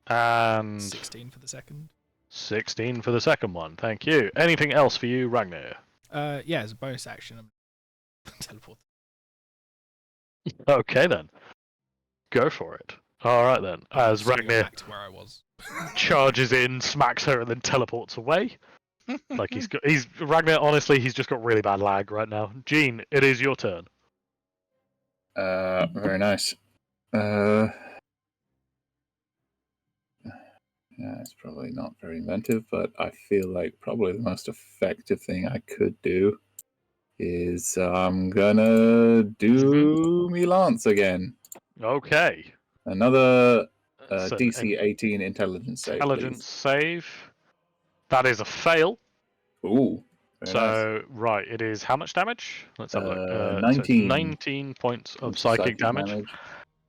and 16 for the second. 16 for the second one. Thank you. Anything else for you, Ragnar? Yeah, as a bonus action, I'm teleport. Okay then, go for it. All right then, as So we go Ragnar back to where I was. charges in, smacks her, and then teleports away. Like he's Ragnar. Honestly, he's just got really bad lag right now. Jean, it is your turn. Very nice. Yeah, it's probably not very inventive, but I feel like probably the most effective thing I could do is I'm gonna do me Lance again. Okay. Another So, DC 18 intelligence save, intelligence save. That is a fail. please. Ooh, very nice. So right, it is how much damage? Let's have a look. So it's 19. 19 points of psychic damage.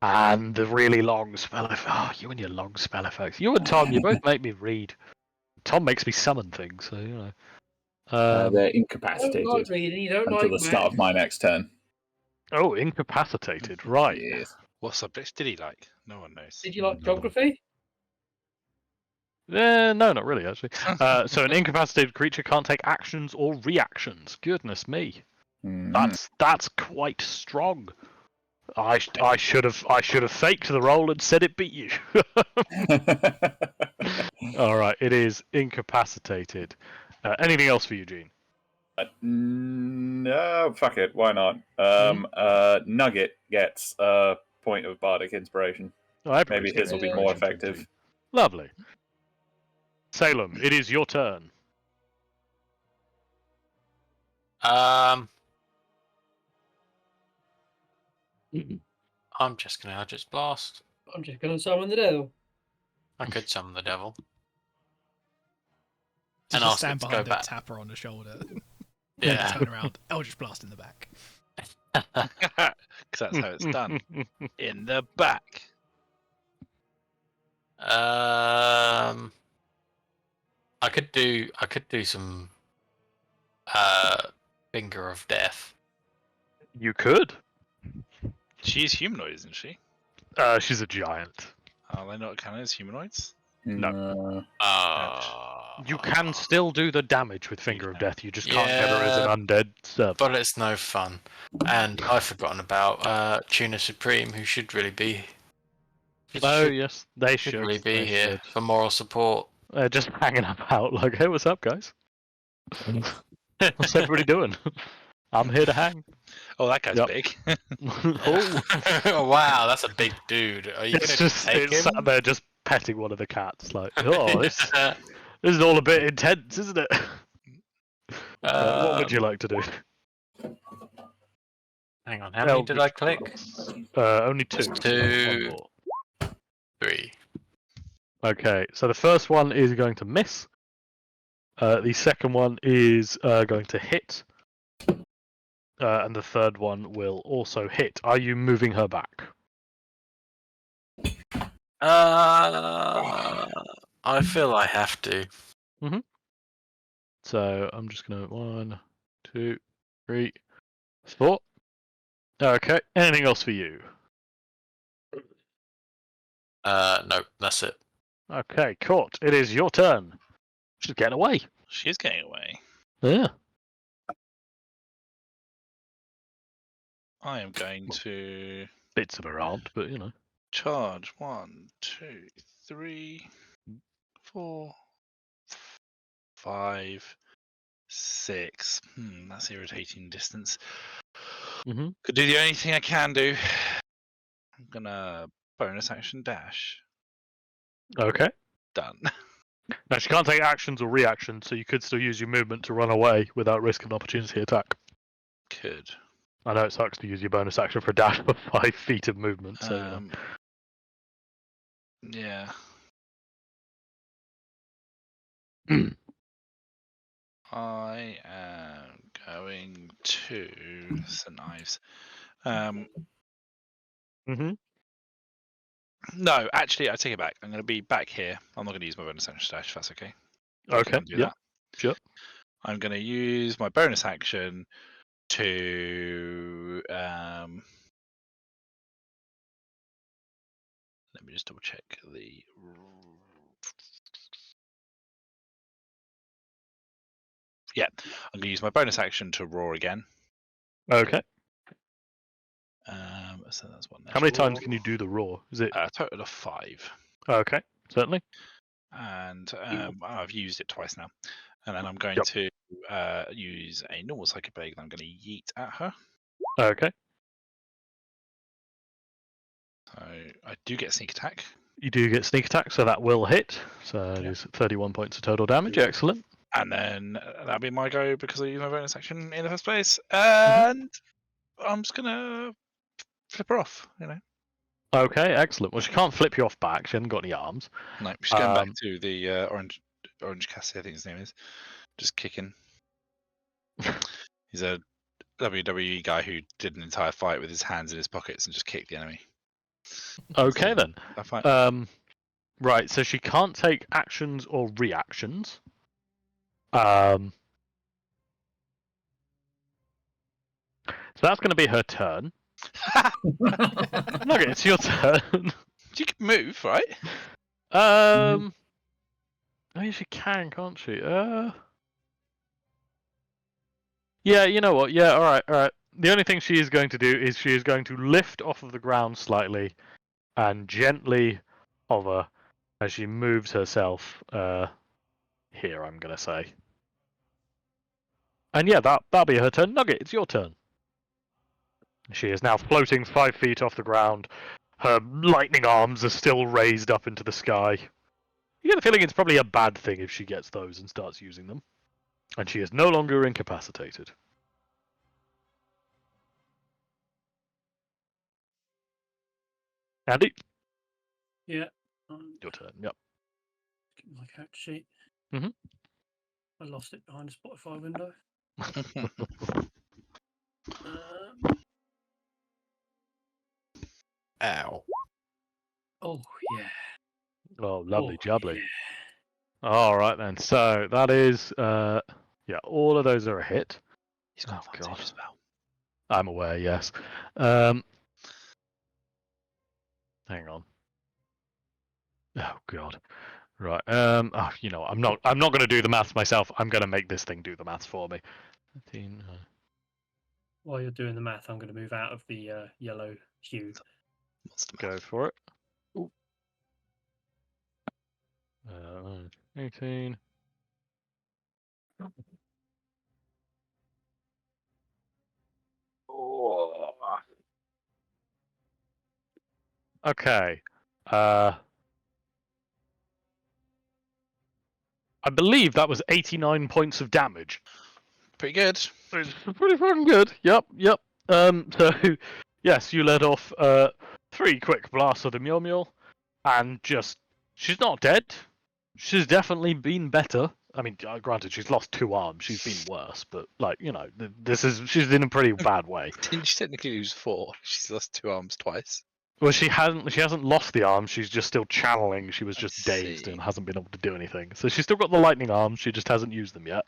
And the really long spell effect. Oh, you and your long spell effects. You and Tom, you both make me read. Tom makes me summon things, so you know. They're You don't incapacitated like reading, you don't until like the start of maths. my next turn. Oh, incapacitated. Right. Yes. What subjects did he like? No one knows. Did you like geography? No, not really, actually. So an incapacitated creature can't take actions or reactions. Goodness me, that's quite strong. I should have faked the roll and said it beat you. All right, it is incapacitated. Anything else for Eugene? No, fuck it. Why not? Nugget gets a point of bardic inspiration. Oh, I Maybe appreciate his will it. be more effective. Lovely. Salem, it is your turn. I'm just gonna Eldritch Blast. I'm just going to summon the devil. I could summon the devil. Just And ask stand it to go behind her, back. tap her on the shoulder, Yeah. turn around, Eldritch Blast in the back. Because that's how it's done. In the back. I could do some Finger of Death. You could. She is humanoid, isn't she? She's a giant. Are they not counted as humanoids? No. Uh, You can still do the damage with Finger of can. Death. You just can't get her as an undead servant. But it's no fun. And I've forgotten about Tuna Supreme, who should really be. Oh yes, they should should really be They here should. for moral support. They're just hanging about like, hey, what's up, guys? What's everybody doing? I'm here to hang. Oh, that guy's Yep. big. Oh, Wow, that's a big dude. Are you it's gonna just take it's him? sat there just petting one of the cats. Like, oh, this is all a bit intense, isn't it? What would you like to do? Hang on, how many did I click? Only 2. Just 2. One more. 3. Okay, so the first one is going to miss. The second one is going to hit. And the third one will also hit. Are you moving her back? I feel I have to. So I'm just going to 1, 2, 3, 4. Okay, anything else for you? No, that's it. Okay, Court, it is your turn. She's getting away. She is getting away. Yeah. I am going to Bits of her aren't, but you know. charge 1, 2, 3, 4, 5, 6. That's irritating distance. Mm-hmm. Could do the only thing I can do. I'm gonna bonus action dash. Okay. Done. Now she can't take actions or reactions, so you could still use your movement to run away without risk of an opportunity attack. Could. I know it sucks to use your bonus action for a dash for 5 feet of movement, so you know. Yeah. I am going to St. Ives. Mm-hmm. No, actually, I take it back. I'm going to be back here. I'm not going to use my bonus action dash, if that's okay. I Okay. can't do Yeah. that. Sure. I'm going to use my bonus action to. Let me just double check the. Yeah, I'm going to use my bonus action to roar again. Okay. So that's one. How many times can you do the roar? Is it A total of 5. okay? Certainly. And I've used it twice now. And then I'm going Yep. to use a normal psychic blade. I'm going to yeet at her. Okay. So I do get sneak attack. You do get sneak attack, so that will hit. So it is 31 points of total damage. Excellent. And then that'll be my go because I used my bonus action in the first place. Mm-hmm. And I'm just going to flip her off, Okay, excellent. Well, she can't flip you off back. She hasn't got any arms. No, she's going back to the Orange Cassidy, I think his name is. Just kicking. He's a WWE guy who did an entire fight with his hands in his pockets and just kicked the enemy. Okay then. That fight. Right. So she can't take actions or reactions. So that's going to be her turn. Nugget, it's your turn. She can move, right? I mean, she can, can't she? Yeah, you know what? Yeah, all right. The only thing she is going to do is she is going to lift off of the ground slightly and gently hover as she moves herself here, I'm going to say. And yeah, that'll be her turn. Nugget, it's your turn. She is now floating 5 feet off the ground. Her lightning arms are still raised up into the sky. You get the feeling it's probably a bad thing if she gets those and starts using them. And she is no longer incapacitated. Andy? Yeah. Your turn, yep. Get my character sheet. Mhm. I lost it behind the Spotify window. Ow. Oh yeah. Oh, lovely Oh, jubbly. yeah. Alright then, so that is, yeah, all of those are a hit. He's got Oh, advantage God. as well. I'm aware, yes. Hang on. Oh god. Right. you know, I'm not going to do the maths myself. I'm going to make this thing do the maths for me. 13, While you're doing the math, I'm going to move out of the yellow hue. Monster go math. for it. Ooh. 18. Okay. I believe that was 89 points of damage. Pretty good. It's pretty fucking good. Yep. So, yes, you let off 3 quick blasts of the Mjolnir, and she's not dead. She's definitely been better. I mean, granted, she's lost 2 arms. She's been worse, but she's in a pretty bad way. Didn't she technically lose 4? She's lost 2 arms twice. Well, she hasn't lost the arms. She's just still channeling. She was I just dazed see. and hasn't been able to do anything. So she's still got the lightning arms. She just hasn't used them yet.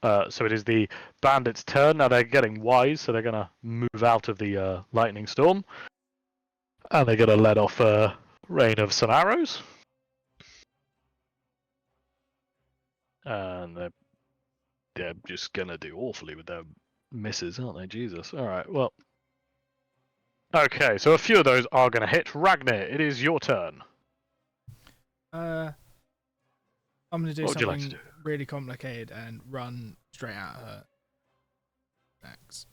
So it is the bandits' turn. Now they're getting wise, so they're going to move out of the lightning storm. And they're going to let off a rain of some arrows. And they're just going to do awfully with their misses, aren't they? Jesus. All right, well. Okay, so a few of those are going to hit. Ragnar, it is your turn. I'm going to do What would you like something to do? really complicated and run straight at her. Next.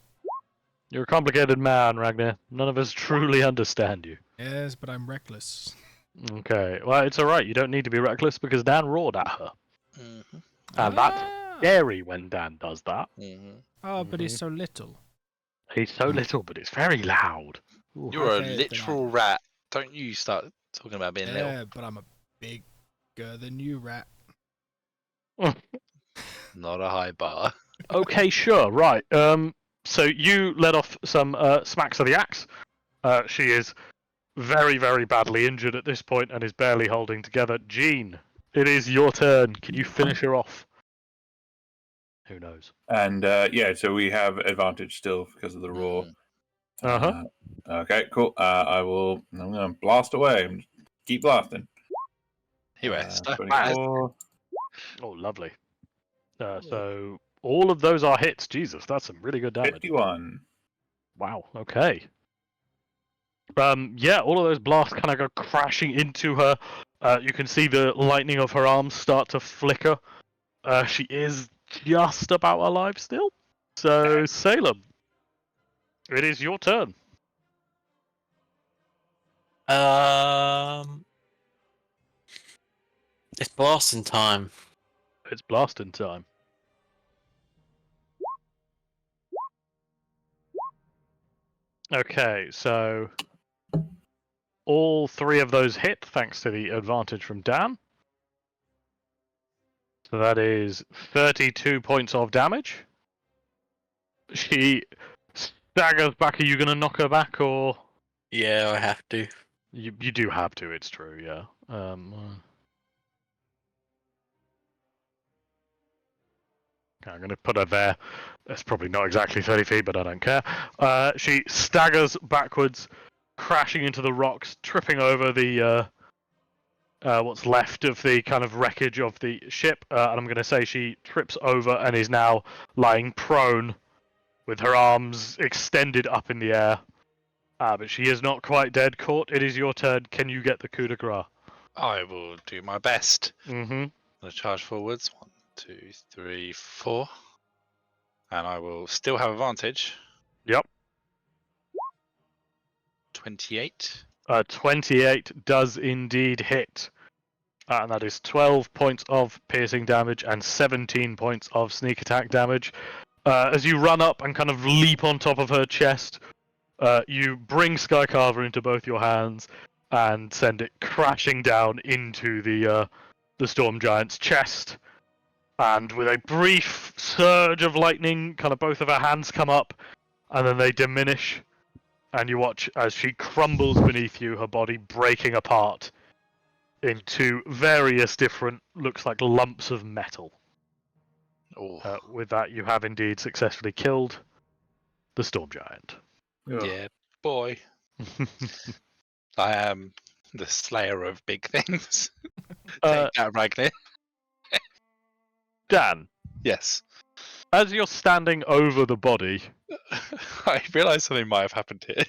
You're a complicated man, Ragnar. None of us truly understand you. Yes, but I'm reckless. Okay, well, it's alright. You don't need to be reckless because Dan roared at her. Mm-hmm. And that's scary when Dan does that. Mm-hmm. Oh, but he's so little. He's so little, but it's very loud. Ooh. You're Okay, a then literal rat. Don't you start talking about being little. Yeah, but I'm a bigger than you, rat. Not a high bar. Okay, sure, right. So you let off some smacks of the axe. She is very, very badly injured at this point and is barely holding together. Jean, it is your turn. Can you finish her off? Who knows? And so we have advantage still because of the roar. Uh-huh. Okay, cool. I'm gonna blast away. Keep blasting. He went so 24, Oh, lovely. So all of those are hits. Jesus, that's some really good damage. 51. Wow. Okay. Yeah, all of those blasts kind of go crashing into her. You can see the lightning of her arms start to flicker. She is just about alive still. So, Salem, it is your turn. It's blasting time. It's blasting time. Okay, so all 3 of those hit thanks to the advantage from Dan. So that is 32 points of damage. She staggers back. Are you going to knock her back, or Yeah, I have to. you do have to? It's true, yeah. I'm going to put her there. That's probably not exactly 30 feet, but I don't care. She staggers backwards, crashing into the rocks, tripping over the what's left of the kind of wreckage of the ship. And I'm going to say she trips over and is now lying prone with her arms extended up in the air. But she is not quite dead. Court, it is your turn. Can you get the coup de grace? I will do my best. Mm-hmm. I'll charge forwards. 1, 2, 3, 4. And I will still have advantage. Yep. 28. 28 does indeed hit. And that is 12 points of piercing damage and 17 points of sneak attack damage. As you run up and kind of leap on top of her chest, you bring Skycarver into both your hands and send it crashing down into the Storm Giant's chest. And with a brief surge of lightning, kind of both of her hands come up, and then they diminish. And you watch as she crumbles beneath you, her body breaking apart into various different, looks like lumps of metal. Oh, With that, you have indeed successfully killed the Storm Giant. yeah, boy. I am the slayer of big things. Uh, Take that, Ragnar. Dan, Yes. as you're standing over the body, I realised something might have happened here.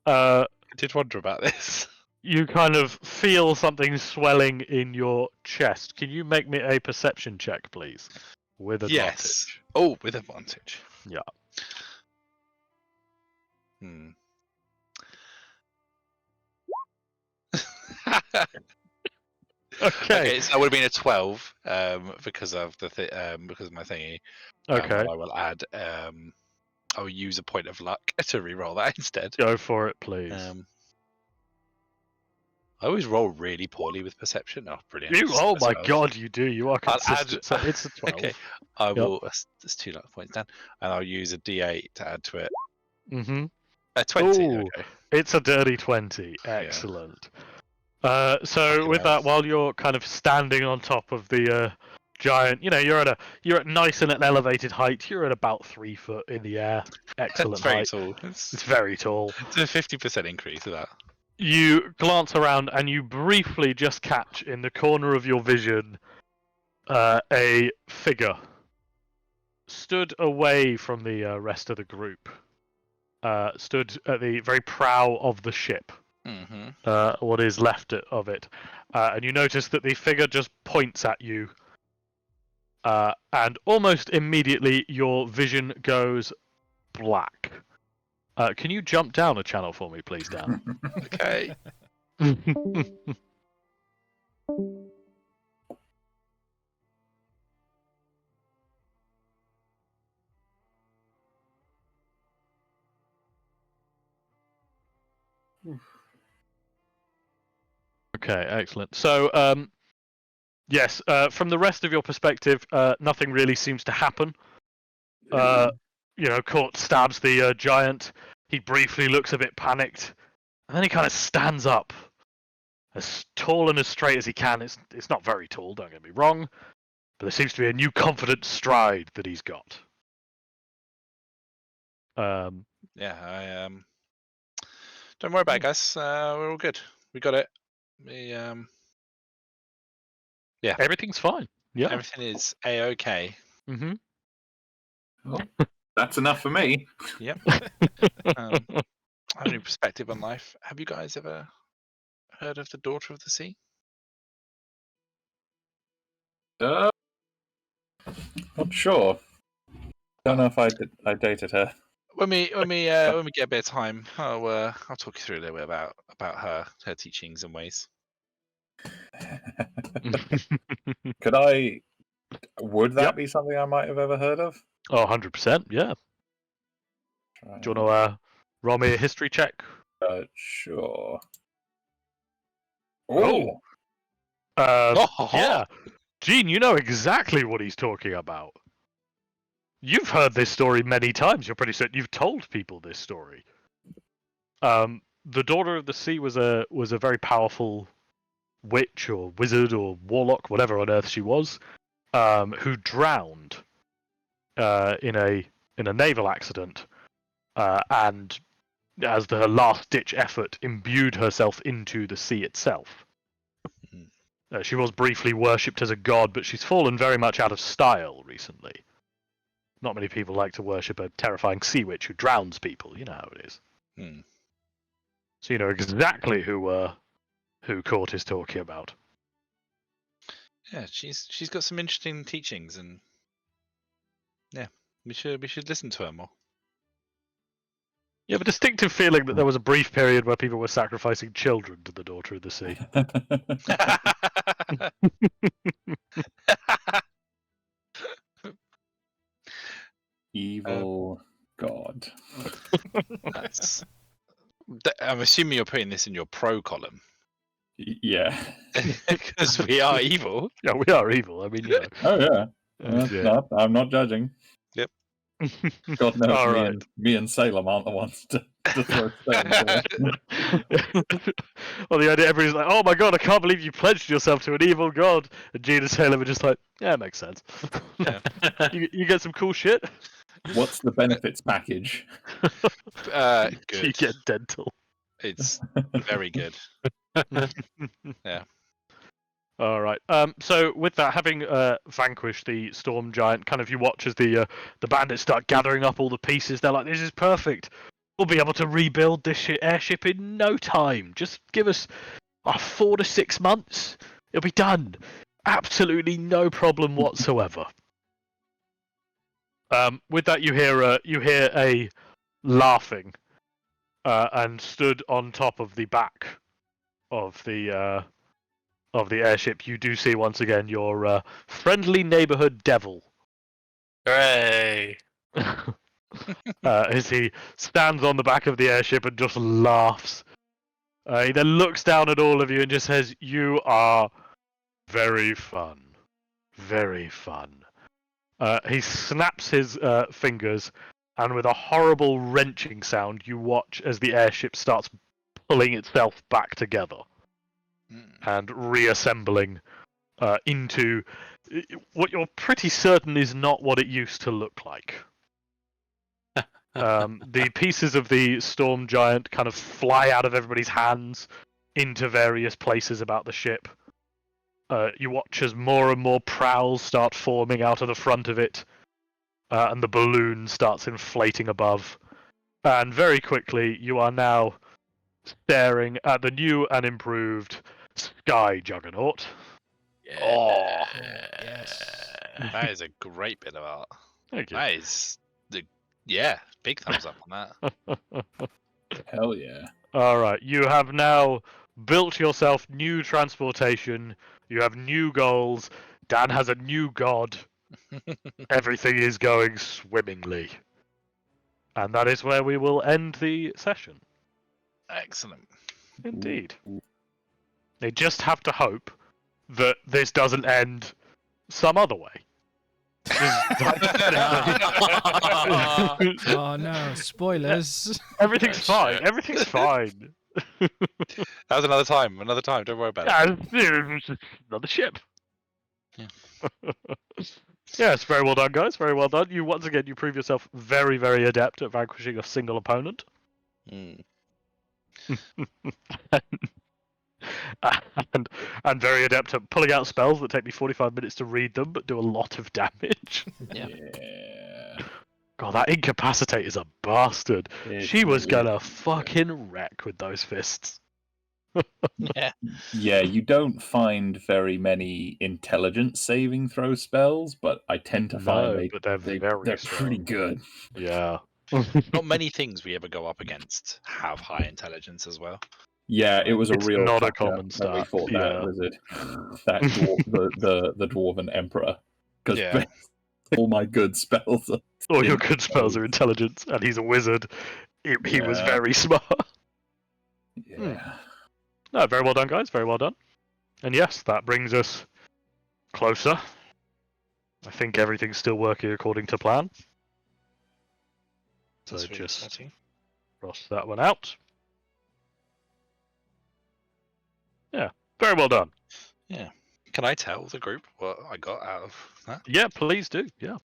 uh, I did wonder about this. you kind of feel something swelling in your chest. Can you make me a perception check, please? With advantage. Yes. Oh, with advantage. Yeah. Hmm. Okay. So that would have been a 12 because of the because of my thingy. Okay. I will add. I will use a point of luck to re-roll that instead. Go for it, please. I always roll really poorly with perception. Oh, brilliant! Oh my 12. god, you do. You are I'll add- consistent. So it's a 12. Okay, I will. That's 2 luck points down, and I'll use a D8 to add to it. Mm-hmm. A 20. Ooh. Okay. It's a dirty 20. Excellent. So Fucking with hell. that, while you're kind of standing on top of the giant, you're at nice and an elevated height. You're at about 3 foot in the air. Excellent It's very height. tall. It's very tall. It's a 50% increase of that. You glance around and you briefly just catch in the corner of your vision a figure stood away from the rest of the group. Stood at the very prow of the ship. Mm-hmm. What is left of it. And you notice that the figure just points at you. And almost immediately your vision goes black. Can you jump down a channel for me, please, Dan? Okay. Okay, excellent. So, yes, from the rest of your perspective, nothing really seems to happen. Court stabs the giant. He briefly looks a bit panicked, and then he kind of stands up, as tall and as straight as he can. It's not very tall, don't get me wrong, but there seems to be a new confident stride that he's got. Yeah, I don't worry about it, guys. We're all good. We got it. We Everything's fine. Yeah. everything is a-okay. Mm-hmm. Well, that's enough for me. I have any perspective on life. Have you guys ever heard of the Daughter of the Sea? Not sure. Don't know if I dated her. When we get a bit of time, I'll talk you through a little bit about her teachings and ways. Could I? Would that Yep. be something I might have ever heard of? Oh, 100%, yeah. Do you want to roll me a history check? Sure. Oh. Oh, Yeah. Gene, you know exactly what he's talking about. You've heard this story many times. You're pretty certain you've told people this story. The Daughter of the Sea was a very powerful witch or wizard or warlock, whatever on earth she was, who drowned in a naval accident, and as her last ditch effort, imbued herself into the sea itself. She was briefly worshipped as a god, but she's fallen very much out of style recently. Not many people like to worship a terrifying sea witch who drowns people. You know how it is. Hmm. So you know exactly who Court is talking about. Yeah, she's got some interesting teachings, and yeah, we should listen to her more. You have a distinctive feeling that there was a brief period where people were sacrificing children to the Daughter of the Sea. evil god. I'm assuming you're putting this in your pro column Yeah. because we are evil. Yeah, we are evil. I mean, you know. Oh yeah. Yeah. No, I'm not judging. Yep. God knows All me, right. me and Salem aren't the ones to throw stones. Well, the idea everybody's like, "Oh my god, I can't believe you pledged yourself to an evil god," and Gene and Salem are just like, "Yeah, it makes sense. Yeah. you get some cool shit. What's the benefits package? You Good. get dental." It's very good. Yeah. All right. So with that, having vanquished the storm giant, kind of you watch as the bandits start gathering up all the pieces. They're like, "This is perfect. We'll be able to rebuild this airship in no time. Just give us 4 to 6 months. It'll be done. Absolutely no problem whatsoever." With that, you hear a laughing, and stood on top of the back of the airship, you do see once again your friendly neighborhood devil. Hooray! As he stands on the back of the airship and just laughs. He then looks down at all of you and just says, "You are very fun. Very fun." He snaps his fingers, and with a horrible wrenching sound, you watch as the airship starts pulling itself back together and reassembling into what you're pretty certain is not what it used to look like. The pieces of the storm giant kind of fly out of everybody's hands into various places about the ship. You watch as more and more prowls start forming out of the front of it, and the balloon starts inflating above. And very quickly, you are now staring at the new and improved Sky Juggernaut. Yeah. yes. That is a great bit of art. Thank you. That is big thumbs up on that. Hell yeah. All right, you have now built yourself new transportation. You have new goals. Dan has a new god. Everything is going swimmingly. And that is where we will end the session. Excellent. Indeed. They just have to hope that this doesn't end some other way. Oh no, spoilers. Everything's Oh, fine. shit. Everything's fine. That was another time. Another time. Don't worry about it. Yeah, it's another ship. Yeah. Yes, very well done, guys. Very well done. You once again, you prove yourself very, very adept at vanquishing a single opponent. Mm. and very adept at pulling out spells that take me 45 minutes to read them but do a lot of damage. Yeah. God, that incapacitate is a bastard. It She was really gonna is. fucking wreck with those fists. Yeah. Yeah, you don't find very many intelligence saving throw spells, but I tend to find No, but they're very they're strong. pretty good. Yeah. Not many things we ever go up against have high intelligence as well. Yeah, it was a It's real not a fuck up common when we stat, fought yeah. that wizard, that the dwarven emperor, because Yeah. all my good spells are All your in good spells are those. intelligence, and he's a wizard. He was Yeah. very smart. Yeah. No, very well done, guys. Very well done. And yes, that brings us closer. I think everything's still working according to plan. So That's really just exciting. cross that one out. Yeah, very well done. Yeah. Can I tell the group what I got out of that? Yeah, please do. Yeah.